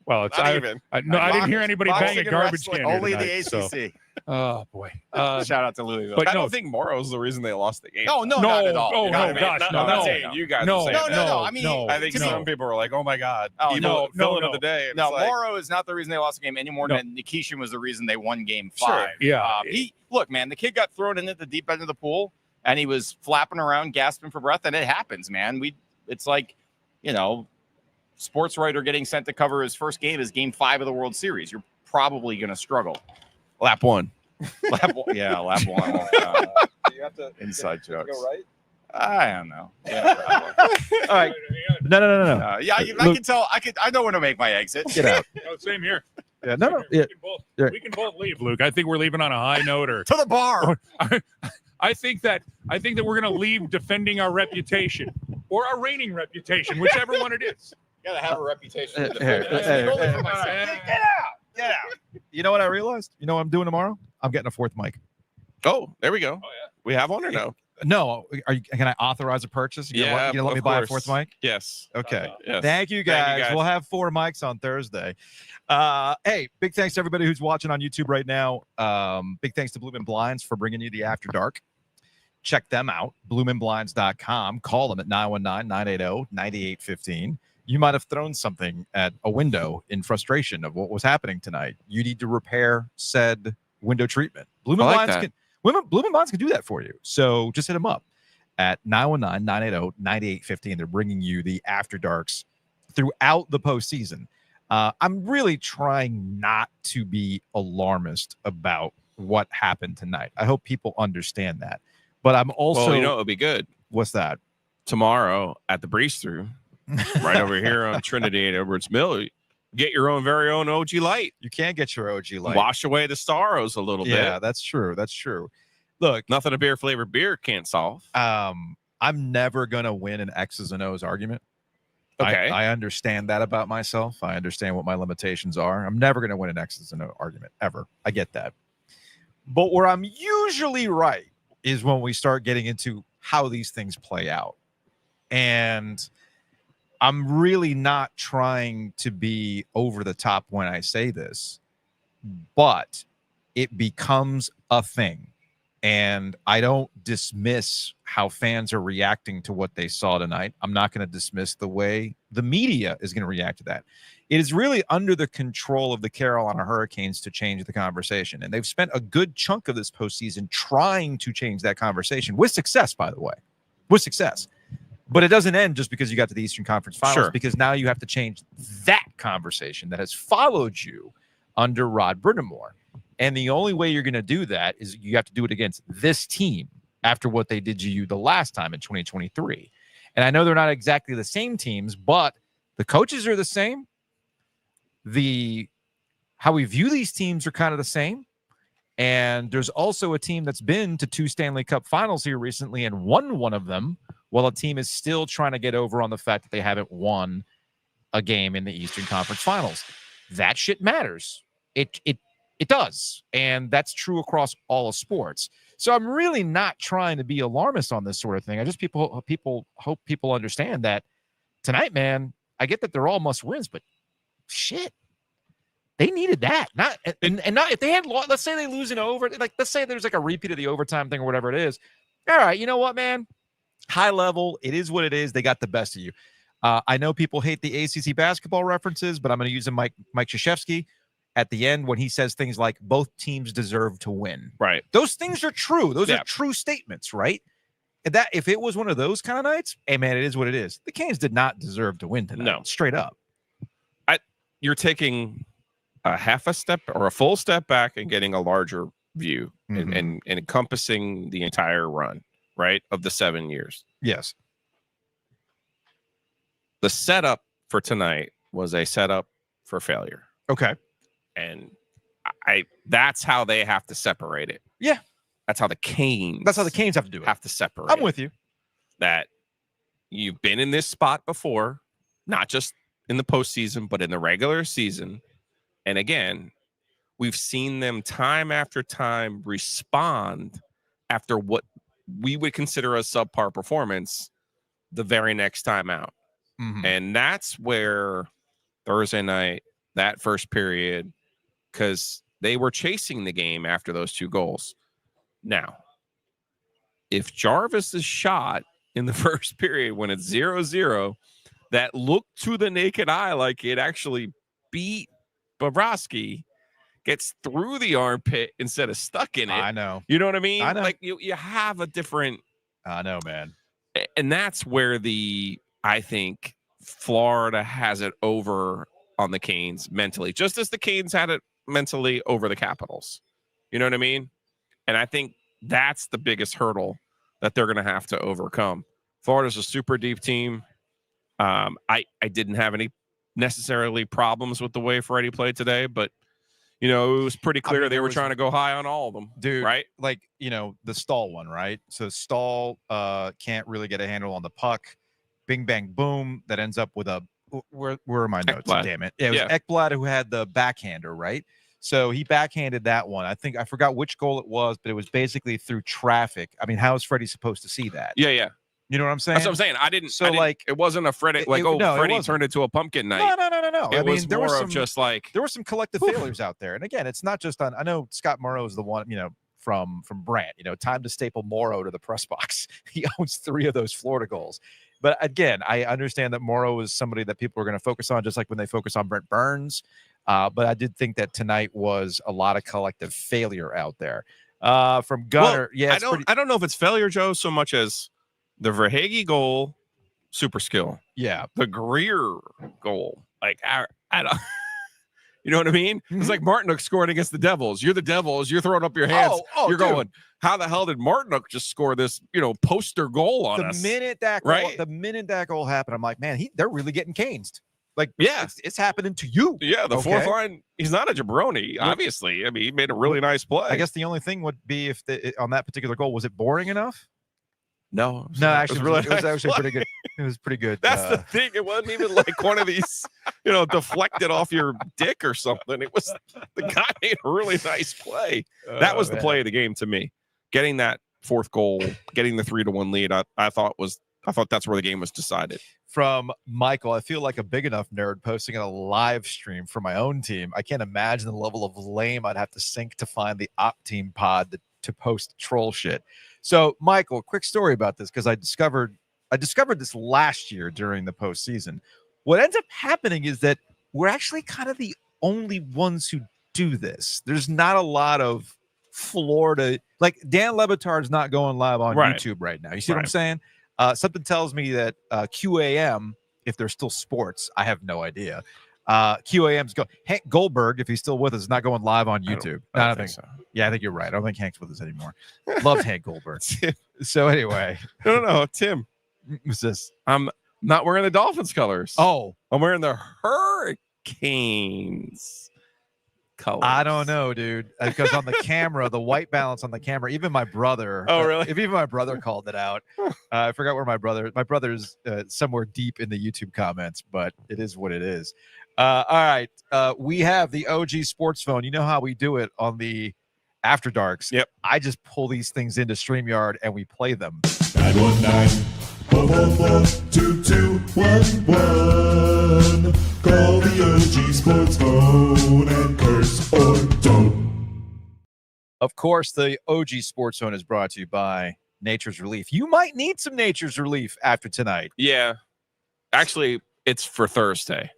Well, it's Not even. I didn't hear anybody bang a boxing and garbage wrestling. can. here Only tonight, the so- ACC. Oh boy. Shout out to Louisville. but I no, don't think Morrow's the reason they lost the game. no, no, not at all. oh, You know no, what I mean? gosh, I'm no, not no. saying you guys. No, are saying that. no. I mean, no. I think some people are like, "Oh my God, Oh, evil villain no. of the day." And No, it's like, Morrow is not the reason they lost the game any more No. than Nikishin was the reason they won game 5. Sure. Yeah. Look, man, the kid got thrown into the deep end of the pool, and he was flapping around, gasping for breath, and it happens, man. It's like, sports writer getting sent to cover his first game is game 5 of the World Series. You're probably going to struggle. lap one. Lap one. Oh, You have to inside jokes. go right. I don't know. Yeah, probably. All right. No. I can tell. I know when to make my exit. Get out. No, same here. Yeah, no. Same here. We can both leave, Luke. I think we're leaving on a high note, or To the bar. I think that we're going to leave defending our reputation or our reigning reputation, whichever one it is. You gotta have a reputation. to Here, defend. hey, Only hey, for myself. hey. Get out. You know what I realized? You know what I'm doing tomorrow? I'm getting a 4th mic. Oh, there we go. Oh yeah. We have one or no? No, can I authorize a purchase? You gonna let me of buy a course. 4th mic? Yes. Okay. Yes. Thank you guys. We'll have 4 mics on Thursday. Hey, big thanks to everybody who's watching on YouTube right now. Big thanks to Bloomin' Blinds for bringing you the After Dark. Check them out, bloominblinds.com. Call them at 919-980-9815. You might have thrown something at a window in frustration of what was happening tonight. You need to repair said window treatment. Bloomin' Blinds can do that for you. So just hit them up at 919-980-9815. They're bringing you the After Darks throughout the postseason. I'm really trying not to be alarmist about what happened tonight. I hope people understand that. But I'm also... Well, it would be good. What's that? Tomorrow at the Breeze Through, right over here on Trinity and Edwards Mill, get your own very own OG Light. You can get your OG Light. Wash away the Staros a little bit. Yeah, that's true. That's true. Look, Nothing a beer flavored beer can't solve. I'm never going to win an X's and O's argument. Okay. I understand that about myself. I understand what my limitations are. I'm never going to win an X's and O argument, ever. I get that. But where I'm usually right is when we start getting into how these things play out. And I'm really not trying to be over the top when I say this, but it becomes a thing And I don't dismiss how fans are reacting to what they saw tonight. I'm not going to dismiss the way the media is going to react to that. It is really under the control of the Carolina Hurricanes to change the conversation. And they've spent a good chunk of this postseason trying to change that conversation with success, by the way, with success. But it doesn't end just because you got to the Eastern Conference Finals, because now you have to change that conversation that has followed you under Rod Brind'Amour. And the only way you're going to do that is you have to do it against this team after what they did to you the last time in 2023. And I know they're not exactly the same teams, but the coaches are the same. How we view these teams are kind of the same. And there's also a team that's been to 2 Stanley Cup finals here recently and won one of them, while a team is still trying to get over on the fact that they haven't won a game in the Eastern Conference Finals. That shit matters. It does. And that's true across all of sports. So I'm really not trying to be alarmist on this sort of thing. I just hope people understand that tonight, man, I get that they're all must wins, but shit, they needed that. Not if they had lost, let's say they lose in over, like let's say there's like a repeat of the overtime thing or whatever it is. All right, you know what, man? High level, it is what it is. They got the best of you. I know people hate the ACC basketball references, but I'm going to use Mike Krzyzewski at the end when he says things like both teams deserve to win. Right. Those things are true. Those are true statements, right? And that if it was one of those kind of nights, hey man, it is what it is. The Canes did not deserve to win tonight. No, straight up. You're taking a half a step or a full step back and getting a larger view and encompassing the entire run, right, of the 7 years. Yes. The setup for tonight was a setup for failure. Okay. And that's how they have to separate it. Yeah. That's how the Canes have to do it. Have to separate. I'm with you. That you've been in this spot before, not just in the postseason, but in the regular season. And again, we've seen them time after time respond after what we would consider a subpar performance the very next time out. Mm-hmm. And that's where Thursday night, that first period, because they were chasing the game after those 2 goals. Now, if Jarvis's shot in the first period when it's 0-0, that looked to the naked eye like it actually beat Bobrovsky, gets through the armpit instead of stuck in it. I know. You know what I mean? I know. Like you have a different. I know, man. And that's where I think Florida has it over on the Canes mentally, just as the Canes had it mentally over the Capitals. You know what I mean? And I think that's the biggest hurdle that they're going to have to overcome. Florida's a super deep team. I didn't have any necessarily problems with the way Freddie played today, but it was pretty clear they were trying to go high on all of them, dude. Right? Like the Stahl one, right? So Stahl can't really get a handle on the puck. Bing bang boom. That ends up with a where are my notes? Ekblad. Damn it! It was Ekblad who had the backhander, right? So he backhanded that one. I forgot which goal it was, but it was basically through traffic. I mean, how is Freddie supposed to see that? Yeah. You know what I'm saying? That's what I'm saying. It wasn't a Freddie Freddie turned into a pumpkin night. No. It was more of just like there were some collective failures out there. And again, it's not just on. I know Scott Morrow is the one, from Brant. Time to staple Morrow to the press box. He owns 3 of those Florida goals. But again, I understand that Morrow is somebody that people are going to focus on, just like when they focus on Brent Burns. But I did think that tonight was a lot of collective failure out there. From Gunner, I don't know if it's failure, Joe, so much as the Verhaeghe goal, super skill. Yeah. The Greer goal. Like, I don't, you know what I mean? It's like Martinook scored against the Devils. You're the Devils. You're throwing up your hands. You're going, how the hell did Martinook just score this, poster goal on us? The minute that goal happened, I'm like, man, they're really getting canesed. Like, it's happening to you. Yeah, the fourth line, he's not a jabroni, obviously. I mean, he made a really nice play. I guess the only thing would be if on that particular goal, was it boring enough? No, actually, it was actually pretty good. It was pretty good. That's the thing. It wasn't even like one of these, deflected off your dick or something. It was the guy made a really nice play. That was the play of the game to me. Getting that 4th goal, getting the 3-1 lead. I thought that's where the game was decided. From Michael, I feel like a big enough nerd posting in a live stream for my own team. I can't imagine the level of lame I'd have to sink to find the op team pod to post troll shit. So, Michael, a quick story about this because I discovered this last year during the postseason. What ends up happening is that we're actually kind of the only ones who do this. There's not a lot of Florida, like Dan Le Batard's not going live on YouTube right now. You see what I'm saying? Something tells me that QAM, if they're still sports, I have no idea. QAM's go. Hank Goldberg, if he's still with us, is not going live on YouTube. I don't think so. Yeah, I think you're right. I don't think Hank's with us anymore. Loved Hank Goldberg. So anyway, no, Tim. What's this? I'm not wearing the Dolphins colors. Oh, I'm wearing the Hurricanes colors. I don't know, dude. Because on the camera, the white balance on the camera, even my brother. Oh, really? If even my brother called it out. I forgot where my brother's somewhere deep in the YouTube comments, but it is what it is. All right. We have the OG sports phone. You know how we do it on the After Darks. Yep. I just pull these things into StreamYard and we play them. 919-444-2211. Call the OG sports phone and curse or don't. Of course, the OG sports phone is brought to you by Nature's Relief. You might need some Nature's Relief after tonight. Yeah. Actually, it's for Thursday.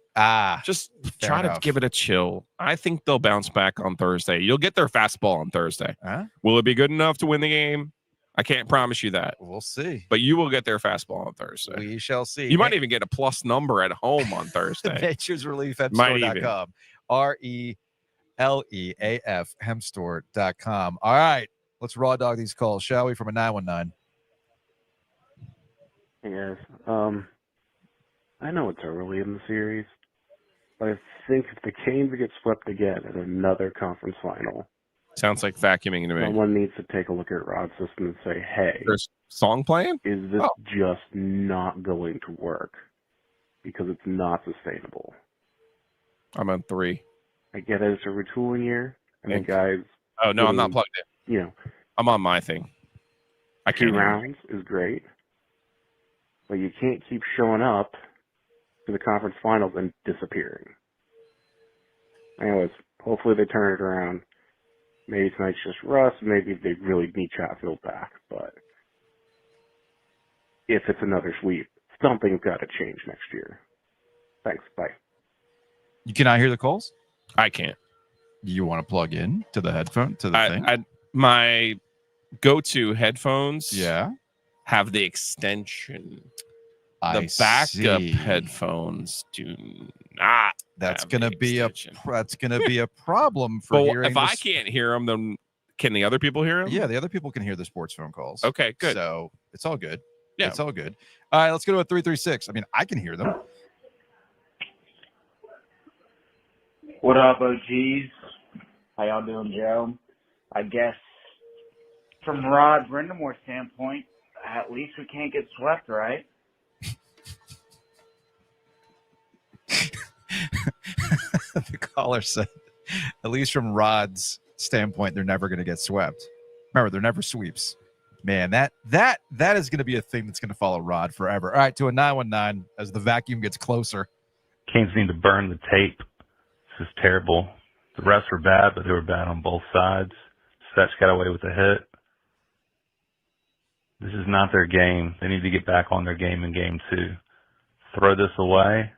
Just try to give it a chill. I think they'll bounce back on Thursday. You'll get their fastball on Thursday. Will it be good enough to win the game? I can't promise you that. We'll see. But you will get their fastball on Thursday. We shall see. You might even get a plus number at home on Thursday. Nature's Relief hempstore.com. RELEAF hempstore.com. All right. Let's raw dog these calls, shall we? From a 919. Hey guys. I know it's early in the series, but I think if the Canes get swept again in another conference final, sounds like vacuuming to me. Someone needs to take a look at Rod's system and say, hey, there's song playing? Is this just not going to work? Because it's not sustainable. I'm on 3. I get it, it's a retooling year, and the guys... Oh, no, I'm not plugged in. You know, I'm on my thing. I can't 2 rounds is great, but you can't keep showing up to the conference finals and disappearing. Anyways, hopefully they turn it around. Maybe tonight's just rust. Maybe they really need Chatfield back. But if it's another sweep, something's got to change next year. Thanks. Bye. You cannot hear the calls? I can't. You want to plug in to the headphone, to the thing? My go-to headphones have the extension. The backup headphones do not. That's gonna be a problem for hearing. If I can't hear them, then can the other people hear them? Yeah, the other people can hear the sports phone calls. Okay, good. So it's all good. Yeah, it's all good. All right, let's go to a 336. I mean, I can hear them. What up, OGs? How y'all doing, Joe? I guess from Rod Brendamore's standpoint, at least we can't get swept, right? The caller said, at least from Rod's standpoint, they're never going to get swept. Remember, they're never sweeps. Man, that is going to be a thing that's going to follow Rod forever. All right, to a 919 as the vacuum gets closer. Canes need to burn the tape. This is terrible. The refs were bad, but they were bad on both sides. Sets got away with a hit. This is not their game. They need to get back on their game in game 2. Throw this away.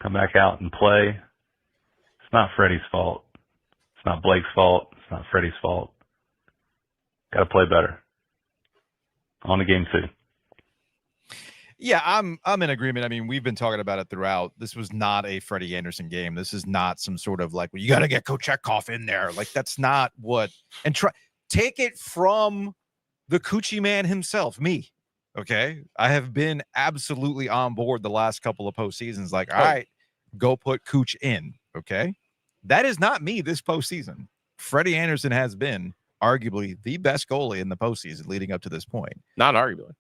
Come back out and play. It's not Freddie's fault. It's not Blake's fault. It's not Freddie's fault. Got to play better. On to game 2. Yeah, I'm in agreement. I mean, we've been talking about it throughout. This was not a Freddie Anderson game. This is not some sort of like, well, you got to get Kochetkov in there. Like, that's not what. And take it from the Coochie man himself, me. Okay, I have been absolutely on board the last couple of postseasons. Like, all right, go put Cooch in. Okay, that is not me this postseason. Freddie Anderson has been arguably the best goalie in the postseason leading up to this point. Not arguably.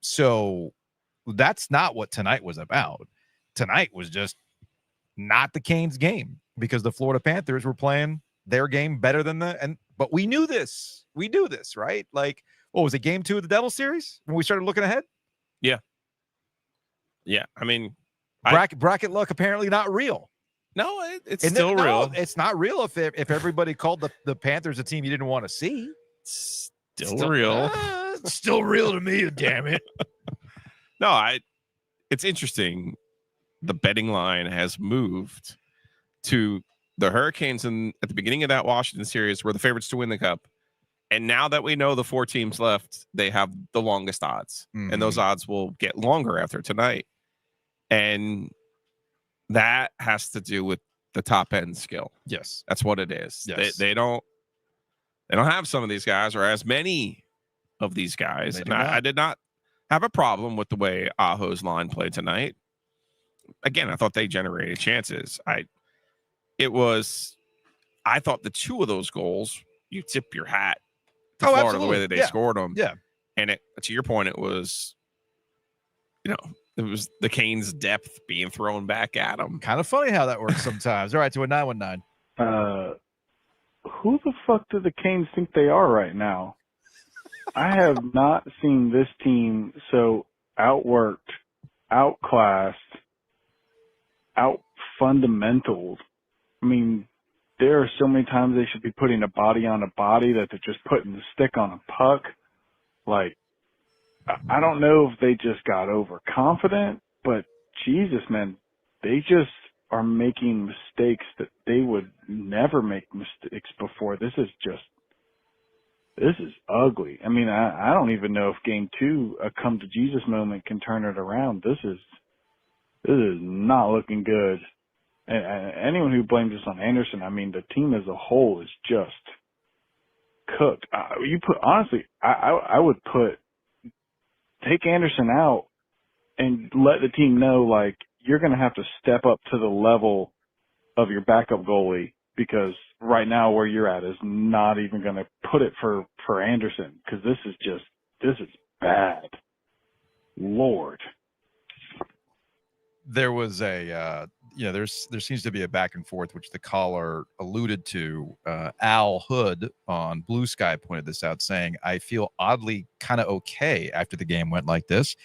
So that's not what tonight was about. Tonight was just not the Canes game because the Florida Panthers were playing their game better than but we knew this. We knew this, right? Like, what was it, game 2 of the Devil series when we started looking ahead? Yeah. Yeah. I mean, bracket luck apparently not real. No, it's still real. It's not real if everybody called the Panthers a team you didn't want to see. Still real. It's still real to me, damn it. No, it's interesting. The betting line has moved to the Hurricanes at the beginning of that Washington series were the favorites to win the cup. And now that we know the 4 teams left, they have the longest odds. Mm-hmm. And those odds will get longer after tonight. And that has to do with the top end skill. Yes. That's what it is. Yes. They don't have some of these guys or as many of these guys. And I did not have a problem with the way Aho's line played tonight. Again, I thought they generated chances. I thought the 2 of those goals, you tip your hat to Florida absolutely. the way that they scored them. Yeah. And to your point, it was, it was the Canes' depth being thrown back at them. Kind of funny how that works sometimes. All right, to a 919. Who the fuck do the Canes think they are right now? I have not seen this team so outworked, outclassed, out-fundamentaled. I mean, there are so many times they should be putting a body on a body that they're just putting the stick on a puck. Like, I don't know if they just got overconfident, but Jesus, man, they just are making mistakes that they would never make mistakes before. This is ugly. I mean, I don't even know if game 2, a come to Jesus moment, can turn it around. This is not looking good. And anyone who blames this on Anderson, I mean, the team as a whole is just cooked. Honestly, I would take Anderson out and let the team know, like, you're going to have to step up to the level of your backup goalie, because right now where you're at is not even going to put it for Anderson, because this is bad. Lord. There was there seems to be a back and forth, which the caller alluded to. Al Hood on Blue Sky pointed this out, saying, I feel oddly kind of okay after the game went like this,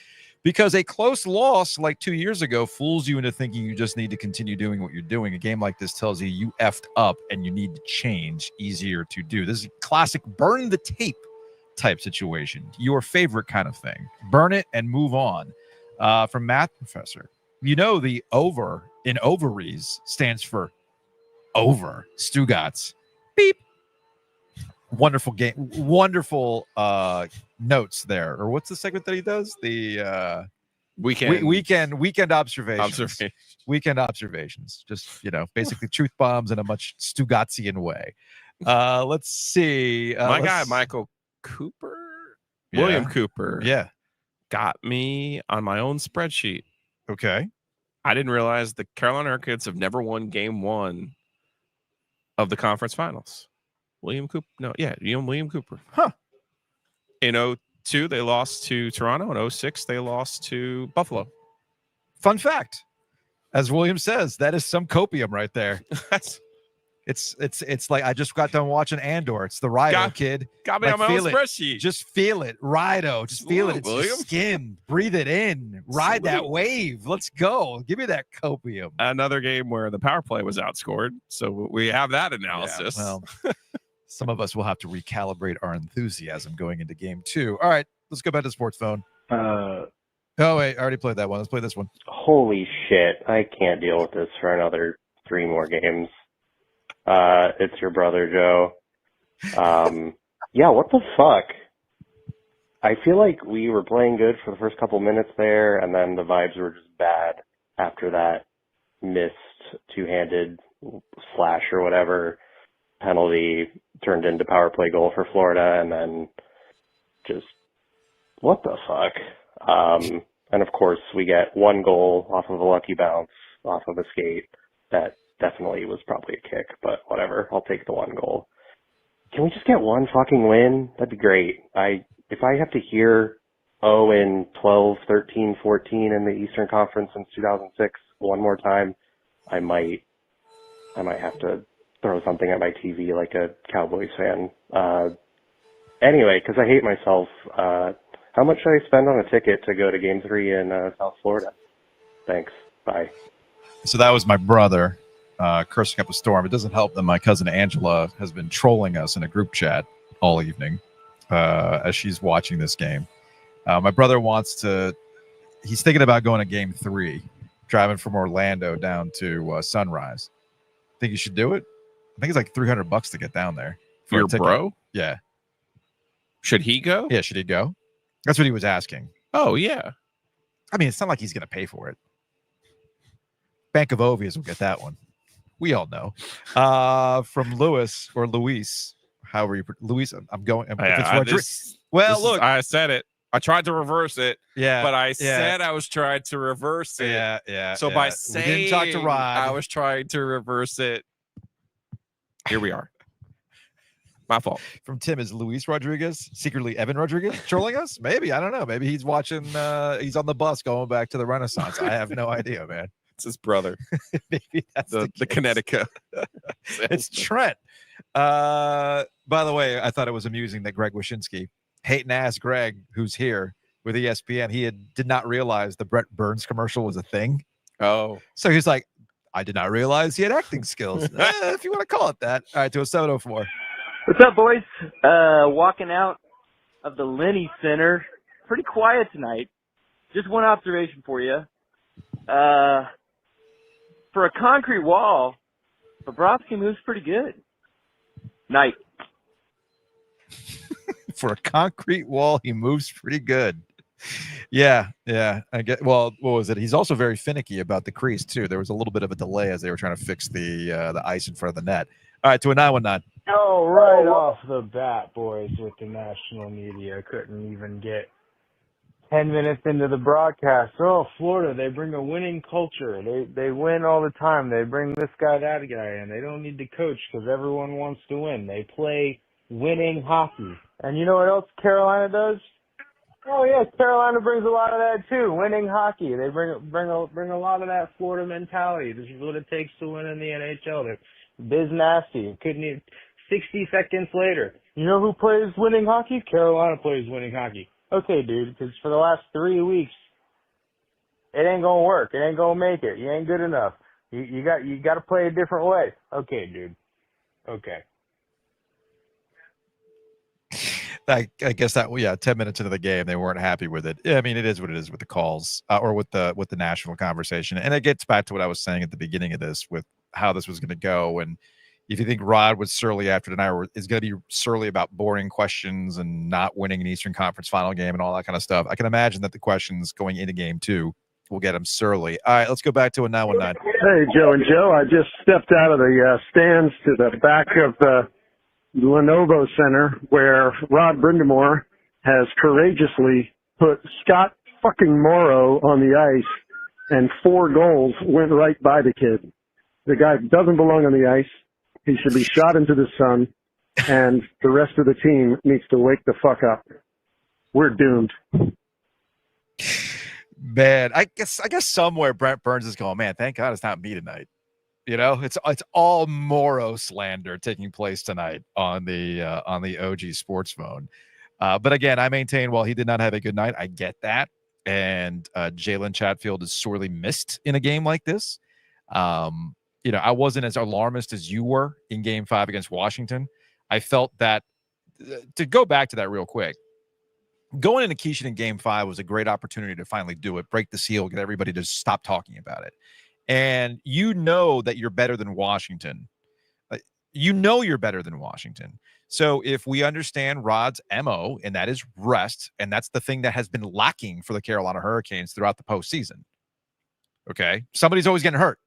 because a close loss like 2 years ago fools you into thinking you just need to continue doing what you're doing. A game like this tells you effed up and you need to change. Easier to do. This is a classic burn the tape type situation. Your favorite kind of thing. Burn it and move on. From Math Professor. The over in ovaries stands for over. Stugatz. Beep. Wonderful game. Wonderful notes there. Or what's the segment that he does? The weekend observations. Weekend observations. Just, basically truth bombs in a much Stugatzian way. Let's see. Guy, Michael Cooper? Yeah. William Cooper. Yeah. Got me on my own spreadsheet. Okay. I didn't realize the Carolina Hurricanes have never won game 1 of the conference finals. William Cooper. Huh. In 2002, they lost to Toronto. In 2006, they lost to Buffalo. Fun fact. As William says, that is some copium right there. It's like I just got done watching Andor. It's the Rido kid. Got me on my own spreadsheet. Just feel it. Rido. Just feel it. It's your skin. Breathe it in. Ride that wave. Let's go. Give me that copium. Another game where the power play was outscored. So we have that analysis. Yeah, well, some of us will have to recalibrate our enthusiasm going into game 2. All right, let's go back to sports phone. Oh, wait. I already played that one. Let's play this one. Holy shit. I can't deal with this for another 3 more games. It's your brother, Joe. Yeah, what the fuck? I feel like we were playing good for the first couple minutes there, and then the vibes were just bad after that missed 2-handed slash or whatever penalty turned into power play goal for Florida, and then just, what the fuck? And of course, we get 1 goal off of a lucky bounce, off of a skate. That definitely was probably a kick, but whatever. I'll take the 1 goal. Can we just get 1 fucking win? That'd be great. If I have to hear 0-12, 13, 14 in the Eastern Conference since 2006 one more time, I might have to throw something at my TV like a Cowboys fan. Anyway, because I hate myself, how much should I spend on a ticket to go to Game 3 in South Florida? Thanks. Bye. So that was my brother cursing up a storm. It doesn't help that my cousin Angela has been trolling us in a group chat all evening. as she's watching this game. My brother he's thinking about going to game 3, driving from Orlando down to Sunrise. Think you should do it? I think it's like $300 to get down there. For your bro? Yeah. Should he go? Yeah, should he go? That's what he was asking. Oh, yeah. I mean, it's not like he's going to pay for it. Bank of Ovies will get that one. We all know. From Luis, however you Luis, I'm going. Look, I said it. I tried to reverse it. Yeah, but I said I was trying to reverse it. Yeah. So by saying we didn't talk to Rod, I was trying to reverse it. Here we are. My fault. From Tim, is Luis Rodriguez secretly Evan Rodriguez trolling us? Maybe, I don't know. Maybe he's watching. He's on the bus going back to the Renaissance. I have no idea, man. It's his brother. Maybe that's the Connecticut. It's Trent. By the way, I thought it was amusing that Greg Wyshynski, hating ass Greg, who's here with ESPN, he did not realize the Brett Burns commercial was a thing. Oh, so he's like, I did not realize he had acting skills. If you want to call it that. All right, to a 704. What's up, boys? Walking out of the Lenovo Center. Pretty quiet tonight. Just one observation for you. For a concrete wall, Bobrovsky moves pretty good. Night. For a concrete wall, he moves pretty good. Yeah. I get. Well, what was it? He's also very finicky about the crease too. There was a little bit of a delay as they were trying to fix the ice in front of the net. All right, to a 919. Oh, right off the bat, boys, with the national media, couldn't even get 10 minutes into the broadcast. Oh, Florida, they bring a winning culture. They win all the time. They bring this guy, that guy in. They don't need to coach because everyone wants to win. They play winning hockey. And you know what else Carolina does? Oh, yeah, Carolina brings a lot of that, too. Winning hockey. They bring a lot of that Florida mentality. This is what it takes to win in the NHL. They're biz nasty. Couldn't even 60 seconds later. You know who plays winning hockey? Carolina plays winning hockey. Okay, dude, because for the last 3 weeks, it ain't gonna work. It ain't gonna make it. You ain't good enough. You got to play a different way. Okay, dude. Okay. I guess that 10 minutes into the game, they weren't happy with it. Yeah, I mean, it is what it is with the calls or with the national conversation, and it gets back to what I was saying at the beginning of this with how this was going to go. And if you think Rod was surly after tonight, or is going to be surly about boring questions and not winning an Eastern Conference final game and all that kind of stuff, I can imagine that the questions going into game 2 will get him surly. All right, let's go back to a 919. Hey, Joe and Joe. I just stepped out of the stands to the back of the Lenovo Center where Rod Brindamore has courageously put Scott fucking Morrow on the ice, and 4 goals went right by the kid. The guy doesn't belong on the ice. He should be shot into the sun, and the rest of the team needs to wake the fuck up. We're doomed. Man, I guess somewhere Brent Burns is going, man, thank God it's not me tonight. You know, it's all Morrow slander taking place tonight on the OG Sports Phone. But again, I maintain while he did not have a good night, I get that. And Jalen Chatfield is sorely missed in a game like this. You know, I wasn't as alarmist as you were in game 5 against Washington. I felt that to go back to that real quick, going into Keishan in game 5 was a great opportunity to finally do it, break the seal, get everybody to stop talking about it. And you know that you're better than Washington. You know you're better than Washington. So if we understand Rod's MO, and that is rest, and that's the thing that has been lacking for the Carolina Hurricanes throughout the postseason. Okay? Somebody's always getting hurt.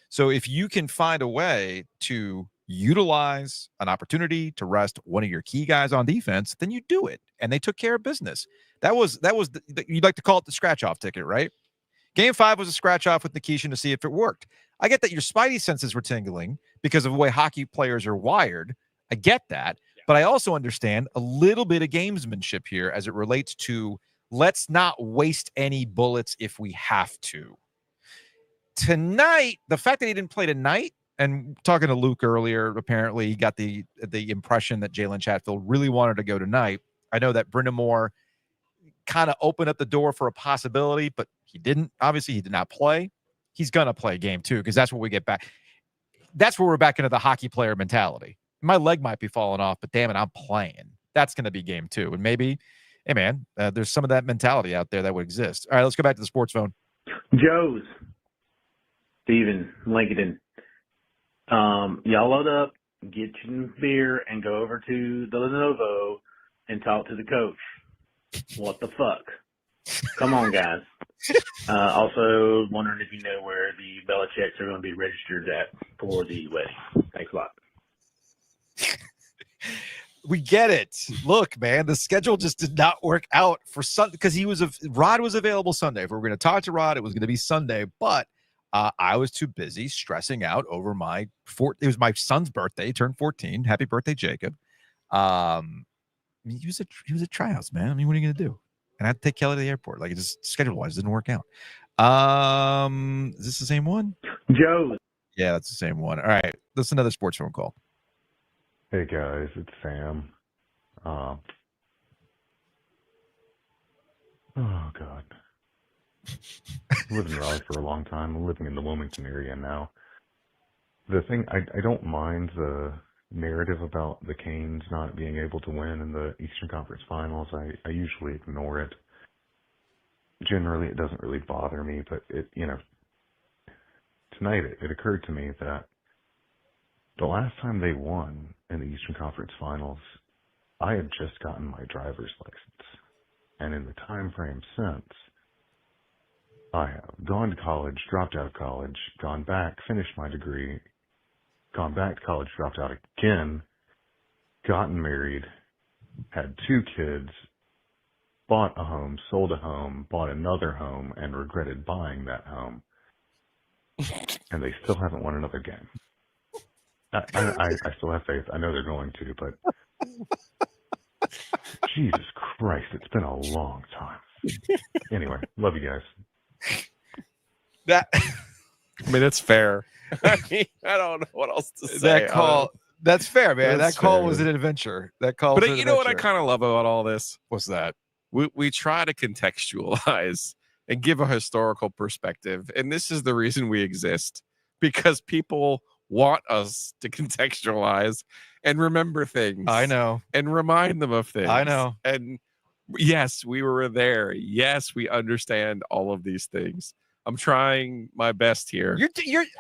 So if you can find a way to utilize an opportunity to rest one of your key guys on defense, then you do it. And they took care of business. That was you'd like to call it the scratch-off ticket, right? Game 5 was a scratch-off with Nikishin to see if it worked. I get that your spidey senses were tingling because of the way hockey players are wired. I get that. But I also understand a little bit of gamesmanship here as it relates to let's not waste any bullets if we have to. Tonight, the fact that he didn't play tonight, and talking to Luke earlier, apparently he got the impression that Jalen Chatfield really wanted to go tonight. I know that Brindamore kind of opened up the door for a possibility, but he didn't. Obviously, he did not play. He's going to play game 2 because that's where we get back. That's where we're back into the hockey player mentality. My leg might be falling off, but damn it, I'm playing. That's going to be game 2. And maybe, hey, man, there's some of that mentality out there that would exist. All right, let's go back to the sports phone. Joe's, Steven, Lincoln. Y'all load up, get you some beer, and go over to the Lenovo and talk to the coach. What the fuck? Come on, guys. Also, wondering if you know where the Belichicks are going to be registered at for the wedding. Thanks a lot. We get it. Look, man, the schedule just did not work out for Sunday because Rod was available Sunday. If we were going to talk to Rod, it was going to be Sunday, but I was too busy stressing out over it was my son's birthday. He turned 14. Happy birthday, Jacob. He was at tryouts, man. I mean, what are you going to do? And I had to take Kelly to the airport. Like, it just schedule-wise didn't work out. Is this the same one? Joe. Yeah, that's the same one. All right, that's another sports phone call. Hey guys, it's Sam. Oh God. I've lived in Raleigh for a long time. I'm living in the Wilmington area now. The thing, I don't mind the narrative about the Canes not being able to win in the Eastern Conference Finals. I usually ignore it. Generally, it doesn't really bother me, but tonight it occurred to me that the last time they won in the Eastern Conference Finals, I had just gotten my driver's license. And in the time frame since, I have gone to college, dropped out of college, gone back, finished my degree, gone back to college, dropped out again, gotten married, had 2 kids, bought a home, sold a home, bought another home, and regretted buying that home. And they still haven't won another game. I still have faith. I know they're going to, but Jesus Christ, it's been a long time. Anyway, love you guys. I mean, that's fair. I mean, I don't know what else to say. That's fair, man. That's that call fair. was an adventure. That call. But was you know what I kind of love about all this? What's that? We try to contextualize and give a historical perspective, and this is the reason we exist, because people want us to contextualize and remember things. I know. And remind them of things. I know. And yes, we were there. Yes, we understand all of these things. I'm trying my best here.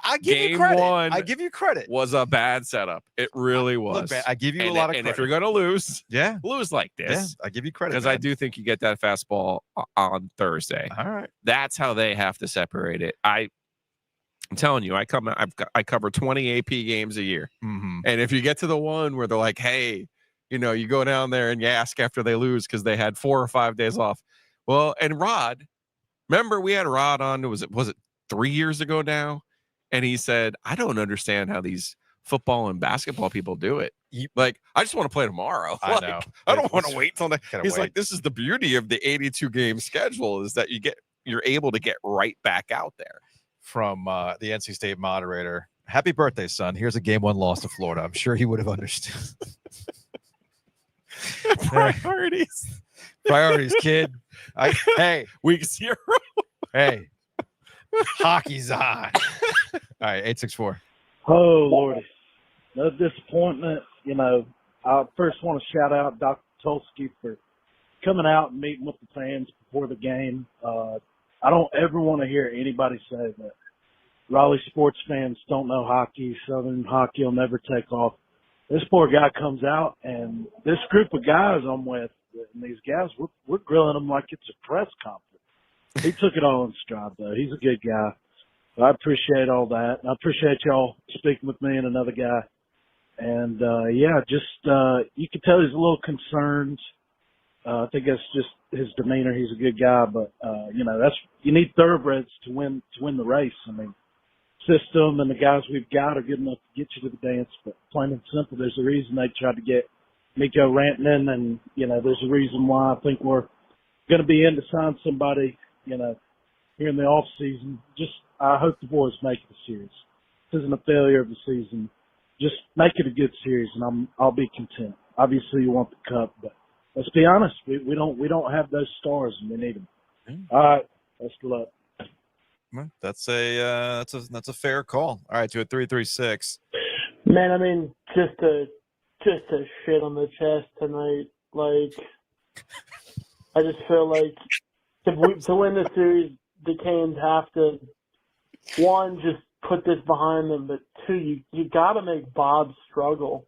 I give you credit. I give you credit. Was a bad setup. It really was. Look, I give you a lot of credit. And if you're going to lose, yeah, lose like this. Yeah, I give you credit. Because I do think you get that fastball on Thursday. All right. That's how they have to separate it. I'm telling you, I cover 20 AP games a year. Mm-hmm. And if you get to the one where they're like, hey, you go down there and you ask after they lose because they had 4 or 5 days off. Well, and Rod, remember we had Rod on, was it 3 years ago now? And he said, I don't understand how these football and basketball people do it. Like, I just want to play tomorrow. I know. I don't want to wait till he's wait. like, this is the beauty of the 82 game schedule, is that you're able to get right back out there. From the NC State moderator, happy birthday, son. Here's a game 1 loss to Florida. I'm sure he would have understood. Priorities, kid. Hey, week 0. Hey, hockey's on. All right, 864. Oh, Lordy. No disappointment. I first want to shout out Dr. Tulski for coming out and meeting with the fans before the game. I don't ever want to hear anybody say that Raleigh sports fans don't know hockey, Southern hockey will never take off. This poor guy comes out, and this group of guys I'm with, and these guys, we're grilling him like it's a press conference. He took it all in stride, though. He's a good guy. I appreciate all that. I appreciate y'all speaking with me and another guy. And, you can tell he's a little concerned. I think that's just his demeanor. He's a good guy, but you need thoroughbreds to win the race. I mean, system and the guys we've got are good enough to get you to the dance, but plain and simple, there's a reason they tried to get Miko Rantanen, and there's a reason why I think we're going to be in to sign somebody, here in the off season. Just I hope the boys make it a series. This isn't a failure of the season. Just make it a good series, and I'll be content. Obviously, you want the cup, but let's be honest, we don't have those stars, and we need them. All right, best of luck. That's a fair call. All right, to a 336. Man, I mean, just to shit on the chest tonight. Like, I just feel like to win the series, the Canes have to, one, just put this behind them, but two, you got to make Bob struggle.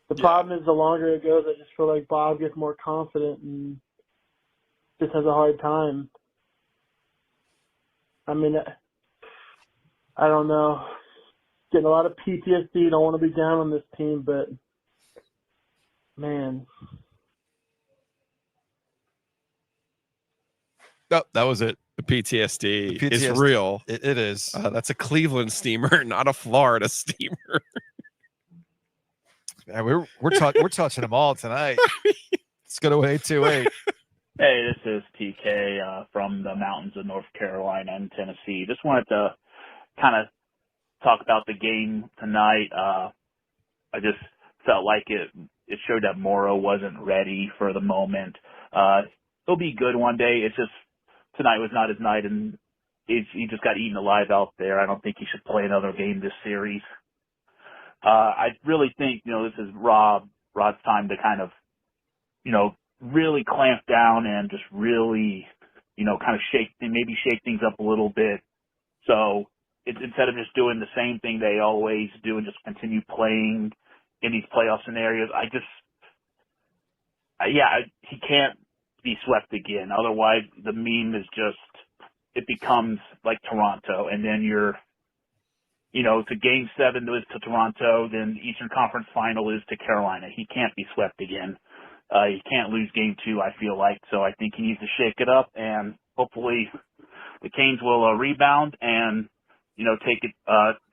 The problem is the longer it goes, I just feel like Bob gets more confident and just has a hard time. I mean, I don't know. Getting a lot of PTSD. Don't want to be down on this team, but man. Oh, that was it. The PTSD, The is PTSD. real. It is. That's a Cleveland steamer, not a Florida steamer. Yeah, we're touching them all tonight. Let's go to 828. Hey, this is TK from the mountains of North Carolina and Tennessee. Just wanted to kind of talk about the game tonight. I just felt like it showed that Morrow wasn't ready for the moment. He'll be good one day. It's just tonight was not his night, and he just got eaten alive out there. I don't think he should play another game this series. I really think, this is Rod's time to kind of, really clamp down and just really, kind of shake things up a little bit. So instead of just doing the same thing they always do and just continue playing in these playoff scenarios, he can't be swept again. Otherwise, the meme is it becomes like Toronto, and then to Game 7 is to Toronto, then Eastern Conference Final is to Carolina. He can't be swept again. He can't lose Game 2, I feel like. So I think he needs to shake it up, and hopefully the Canes will rebound and, take it,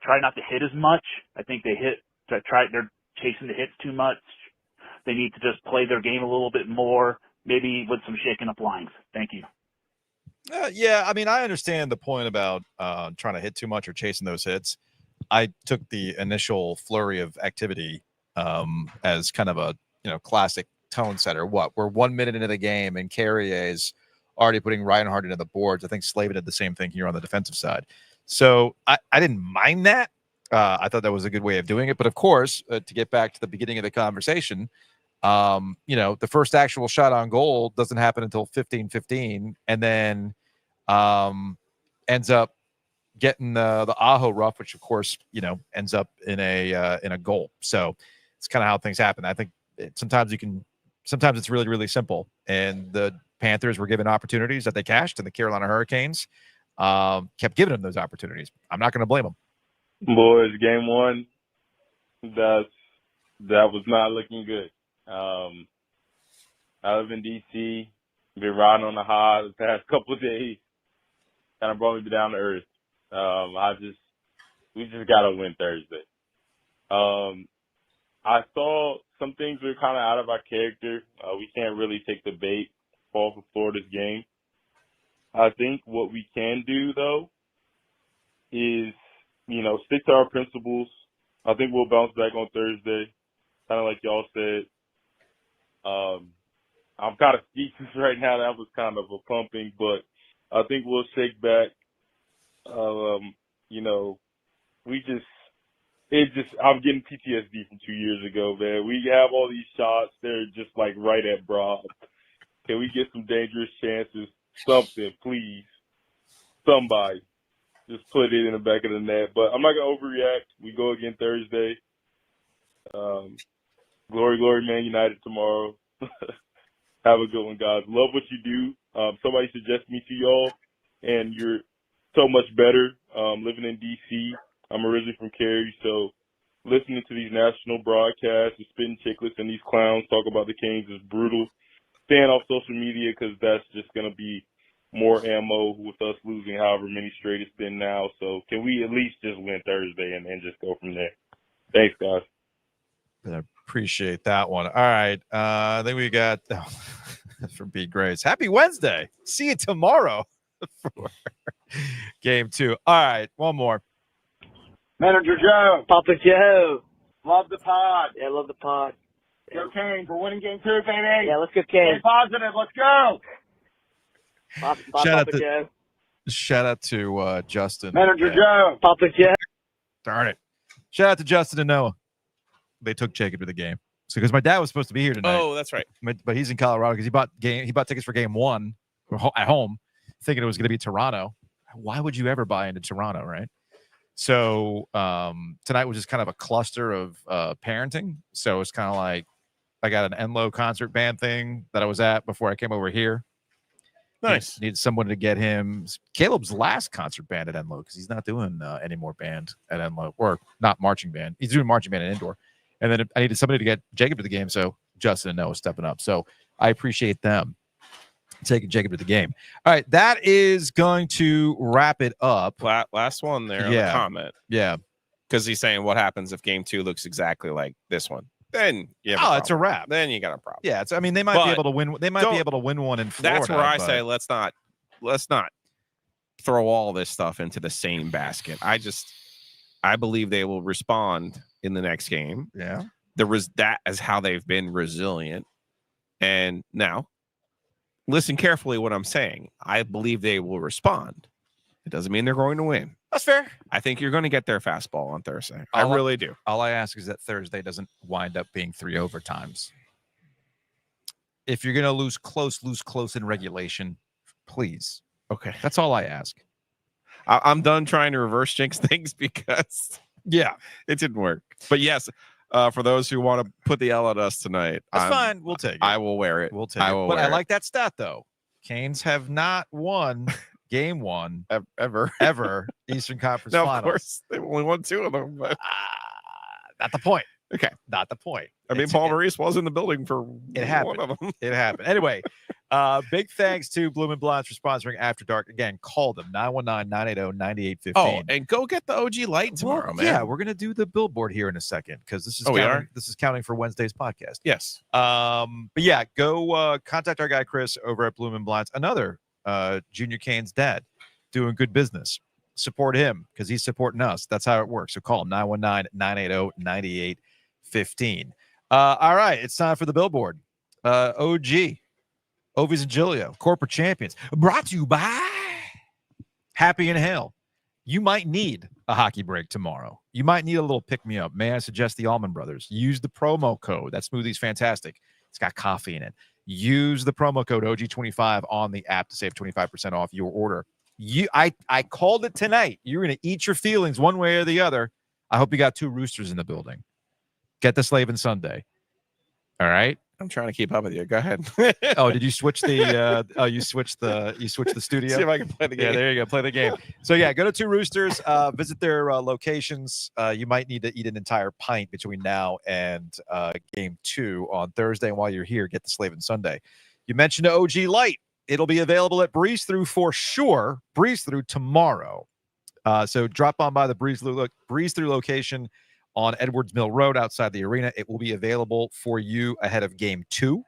try not to hit as much. I think they're chasing the hits too much. They need to just play their game a little bit more, maybe with some shaking up lines. Thank you. Yeah, I mean, I understand the point about trying to hit too much or chasing those hits. I took the initial flurry of activity as kind of a classic tone setter. We're 1 minute into the game and Carrier's already putting Reinhardt into the boards. I think Slavin did the same thing here on the defensive side. So I didn't mind that. I thought that was a good way of doing it. But of course, to get back to the beginning of the conversation, the first actual shot on goal doesn't happen until 15-15, and then ends up getting the Aho rough, which of course ends up in a goal. So it's kind of how things happen. I think sometimes it's really, really simple, and the Panthers were given opportunities that they cashed, and the Carolina Hurricanes kept giving them those opportunities. I'm not going to blame them. Boys, Game 1, that was not looking good. I live in D.C., been riding on the high the past couple of days, kind of brought me down to earth. We just got to win Thursday. I saw some things were kind of out of our character. We can't really take the bait, fall for Florida's game. I think what we can do, though, is, stick to our principles. I think we'll bounce back on Thursday, kind of like y'all said. I'm kind of speechless right now. That was kind of a pumping, but I think we'll shake back. I'm getting PTSD from 2 years ago, man. We have all these shots. They're just like right at Broad. Can we get some dangerous chances? Something, please. Somebody. Just put it in the back of the net. But I'm not going to overreact. We go again Thursday. Glory, glory, Man United tomorrow. Have a good one, guys. Love what you do. Somebody suggested me to y'all, and you're so much better living in D.C. I'm originally from Cary, so listening to these national broadcasts, the spitting chicklets, and these clowns talk about the Canes is brutal. Staying off social media because that's just going to be more ammo with us losing however many straight it's been now. So can we at least just win Thursday and just go from there? Thanks, guys. I appreciate that one. All right. I think we got from B. Grace. Happy Wednesday. See you tomorrow for Game 2. All right. One more. Manager Joe. Papa Joe. Love the pod. Yeah, love the pod. Go Canes. We're winning Game 2, baby. Yeah, let's go Stay Canes. positive. Let's go. Shout out to Justin. Manager Joe. Papa Joe. Darn it. Shout out to Justin and Noah. They took Jacob to the game. So because my dad was supposed to be here tonight. Oh, that's right. But he's in Colorado because he bought tickets for game 1 at home, thinking it was going to be Toronto. Why would you ever buy into Toronto, right? So tonight was just kind of a cluster of parenting. So it's kind of like I got an Enlo concert band thing that I was at before I came over here. Nice. Needed someone to get him Caleb's last concert band at Enlo because he's not doing any more band at Enlo, or not marching band. He's doing marching band at indoor. And then I needed somebody to get Jacob to the game. So Justin and Noah stepping up. So I appreciate them taking Jacob to the game. All right. That is going to wrap it up. Last one there on the comment. Yeah. Because he's saying what happens if game 2 looks exactly like this one. Then it's a wrap. Then you got a problem. Yeah, I mean, they might be able to win. They might be able to win one in Florida. That's where I say let's not throw all this stuff into the same basket. I believe they will respond in the next game. Yeah, that is how they've been resilient. And now, listen carefully what I'm saying. I believe they will respond. It doesn't mean they're going to win. That's fair. I think you're going to get their fastball on Thursday. I really do. All I ask is that Thursday doesn't wind up being 3 overtimes. If you're going to lose close in regulation, please. Okay. That's all I ask. I'm done trying to reverse jinx things because it didn't work. But yes, for those who want to put the L at us tonight, that's fine. We'll take it. I will wear it. We'll take it. But I like that stat though. Canes have not won game 1 ever Eastern Conference Now, Finals. of course, they only won 2 of them, but not the point. Okay, not the point. I mean, Paul Maurice was in the building for it happened. one of them. It happened. Anyway, big thanks to Bloom and Blinds for sponsoring After Dark. Again, call them 919-980-9815. Oh, and go get the OG light tomorrow, man. Yeah, we're gonna do the billboard here in a second because this is this is counting for Wednesday's podcast. Yes. But yeah, go contact our guy Chris over at Bloom and Blinds. Another Junior Canes dad doing good business. Support him because he's supporting us. That's how it works. So call him 919-980-9815. All right, it's time for the billboard. OG, Ovies and Giglio, corporate champions, brought to you by Happy and Hale. You might need a hockey break tomorrow. You might need a little pick-me-up. May I suggest the Allman Brothers? Use the promo code. That smoothie's fantastic. It's got coffee in it. Use the promo code OG25 on the app to save 25% off your order. I called it tonight. You're going to eat your feelings one way or the other. I hope you got 2 roosters in the building. Get the Slavin Sunday. All right. I'm trying to keep up with you. Go ahead. Oh, did you switch the you switched the studio? See if I can play the game. Yeah, there you go. Play the game. So yeah, go to 2 Roosters, visit their locations. You might need to eat an entire pint between now and game 2 on Thursday. And while you're here, get the Slavin Sunday. You mentioned the OG Light. It'll be available at Breeze Through for sure. Breeze Through tomorrow. So drop on by the Breeze Through location on Edwards Mill Road outside the arena. It will be available for you ahead of game 2.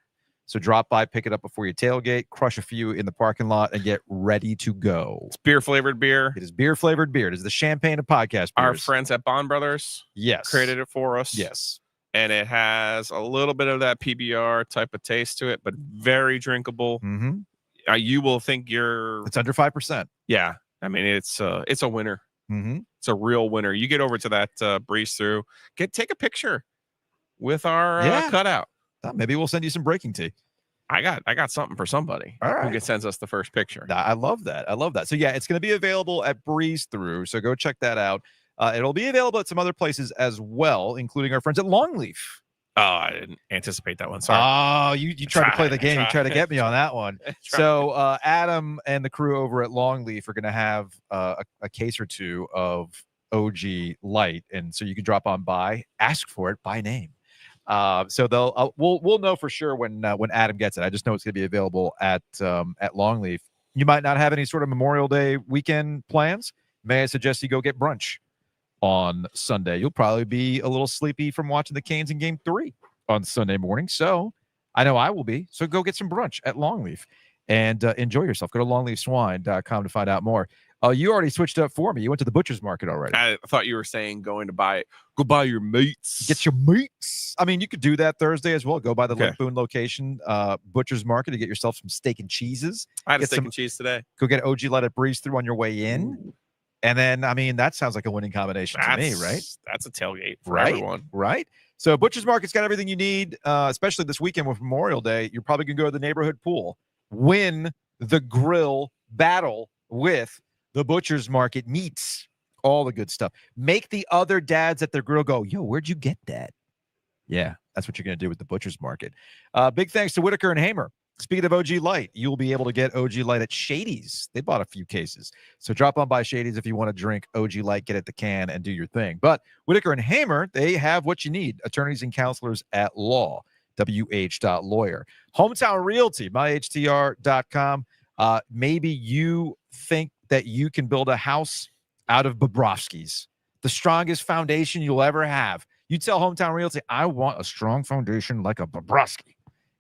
So drop by, pick it up before you tailgate, crush a few in the parking lot, and get ready to go. It's beer-flavored beer. It is beer-flavored beer. It is the champagne of podcast beers. Our friends at Bond Brothers created it for us. Yes. And it has a little bit of that PBR type of taste to it, but very drinkable. Mm-hmm. You will think it's under 5%. Yeah. I mean, it's a winner. Mm-hmm. It's a real winner. You get over to that Breeze Through, take a picture with our cutout. Maybe we'll send you some breaking tea. I got something for somebody. All right. Who sends us the first picture. I love that. So yeah, it's going to be available at Breeze Through. So go check that out. It'll be available at some other places as well, including our friends at Longleaf. Oh, I didn't anticipate that one. Sorry. Oh, you tried to play the game. You tried to get me on that one. So Adam and the crew over at Longleaf are going to have a case or 2 of OG Light, and so you can drop on by, ask for it by name. So we'll know for sure when Adam gets it. I just know it's going to be available at Longleaf. You might not have any sort of Memorial Day weekend plans. May I suggest you go get brunch on Sunday? You'll probably be a little sleepy from watching the Canes in game 3 on Sunday morning. So I know I will be. So go get some brunch at Longleaf and enjoy yourself. Go to longleafswine.com to find out more. You already switched up for me. You went to the butcher's market already. I thought you were saying go buy your meats. Get your meats. I mean, you could do that Thursday as well. Go by the Lake Boone location butcher's market to get yourself some steak and cheeses. I had a steak and cheese today. Go get OG Light at Breeze Through on your way in. Ooh. And then, I mean, that sounds like a winning combination to me, right? That's a tailgate for everyone. everyone. Right? So Butcher's Market's got everything you need, especially this weekend with Memorial Day. You're probably going to go to the neighborhood pool, win the grill battle with the Butcher's Market meats, all the good stuff. Make the other dads at their grill go, yo, where'd you get that? Yeah, that's what you're going to do with the Butcher's Market. Big thanks to Whitaker and Hamer. Speaking of OG Light, you'll be able to get OG Light at Shady's. They bought a few cases. So drop on by Shady's if you want to drink OG Light, get at the can, and do your thing. But Whitaker and Hamer, they have what you need. Attorneys and counselors at law, wh.lawyer. Hometown Realty, myhtr.com. Maybe you think that you can build a house out of Bobrovsky's, the strongest foundation you'll ever have. You tell Hometown Realty, I want a strong foundation like a Bobrovsky.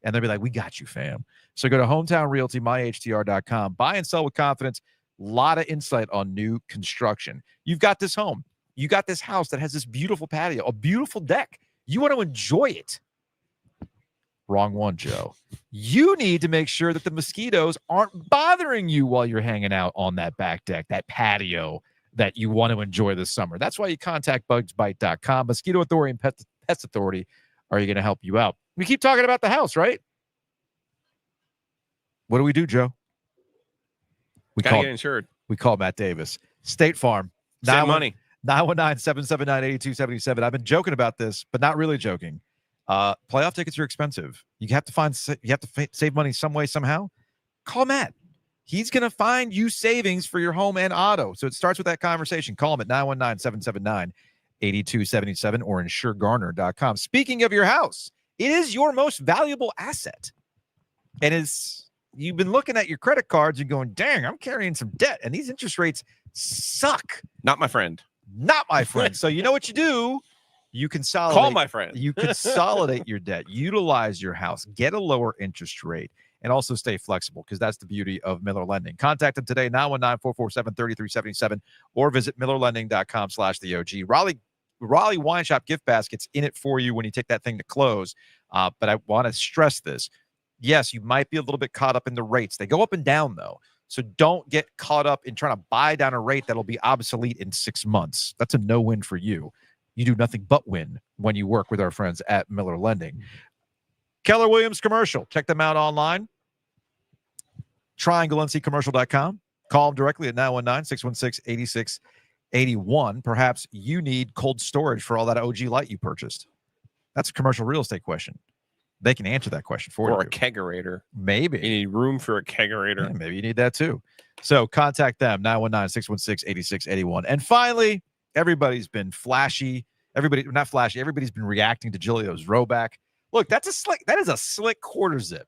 And they'll be like, we got you, fam. So go to Hometown Realty, myhtr.com. Buy and sell with confidence. A lot of insight on new construction. You've got this home. You got this house that has this beautiful patio, a beautiful deck. You want to enjoy it. Wrong one, Joe. You need to make sure that the mosquitoes aren't bothering you while you're hanging out on that back deck, that patio that you want to enjoy this summer. That's why you contact bugsbite.com. Mosquito Authority and Pest Authority are going to help you out. We keep talking about the house, right? What do we do, Joe? We Gotta get insured. We call Matt Davis. State Farm. Save money. 919-779-8277. I've been joking about this, but not really joking. Playoff tickets are expensive. You have to save money some way, somehow. Call Matt. He's going to find you savings for your home and auto. So it starts with that conversation. Call him at 919-779-8277 or insuregarner.com. Speaking of your house, it is your most valuable asset. And you've been looking at your credit cards and going, dang, I'm carrying some debt. And these interest rates suck. Not my friend. Not my friend. So you know what you do? You consolidate. Call my friend. You consolidate your debt. Utilize your house. Get a lower interest rate. And also stay flexible, because that's the beauty of Miller Lending. Contact them today, 919-447-3377, or visit millerlending.com/theog. Raleigh Wine Shop gift baskets in it for you when you take that thing to close. But I want to stress this. Yes, you might be a little bit caught up in the rates. They go up and down, though. So don't get caught up in trying to buy down a rate that'll be obsolete in 6 months. That's a no-win for you. You do nothing but win when you work with our friends at Miller Lending. Keller Williams Commercial. Check them out online. TriangleNCCommercial.com. Call them directly at 919-616-8681. Perhaps you need cold storage for all that OG Light you purchased. That's a commercial real estate question. They can answer that question for you. Or a kegerator. Maybe. You need room for a kegerator. Yeah, maybe you need that too. So contact them, 919-616-8681. And finally, everybody's been flashy. Not flashy. Everybody's been reacting to Giglio's rowback. Look, that is a slick quarter zip.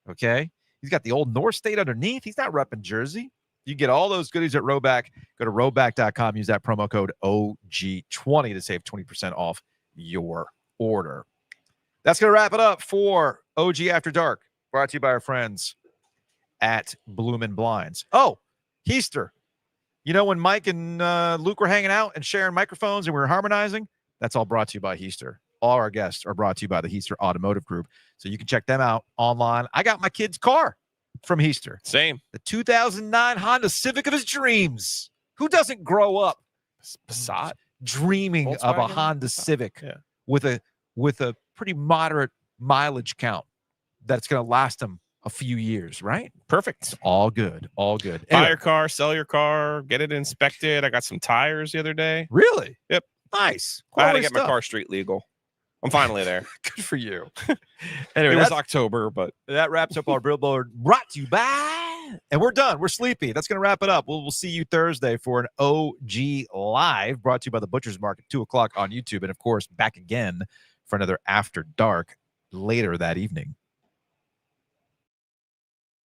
Okay. He's got the old North State underneath. He's not repping Jersey. You get all those goodies at Rowback. Go to rowback.com. Use that promo code OG20 to save 20% off your order. That's going to wrap it up for OG After Dark, brought to you by our friends at Bloomin' Blinds. Oh, Heister. You know when Mike and Luke were hanging out and sharing microphones and we were harmonizing? That's all brought to you by Heister. All our guests are brought to you by the Heister Automotive Group. So you can check them out online. I got my kid's car from Heister. Same. The 2009 Honda Civic of his dreams. Who doesn't grow up Passat? dreaming Volkswagen? of a Honda Civic with a pretty moderate mileage count that's going to last them a few years, right? Perfect. It's all good. All good. Buy Anyway, your car, sell your car, get it inspected. I got some tires the other day. Really? Yep. Nice. I had to Quality get my stuff. car street legal. I'm finally there. Good for you. Anyway, It was that's- October, but that wraps up our billboard brought to you by, and we're done. We're sleepy. That's going to wrap it up. We'll see you Thursday for an OG Live brought to you by the Butcher's Market, 2:00 on YouTube. And of course, back again for another After Dark later that evening.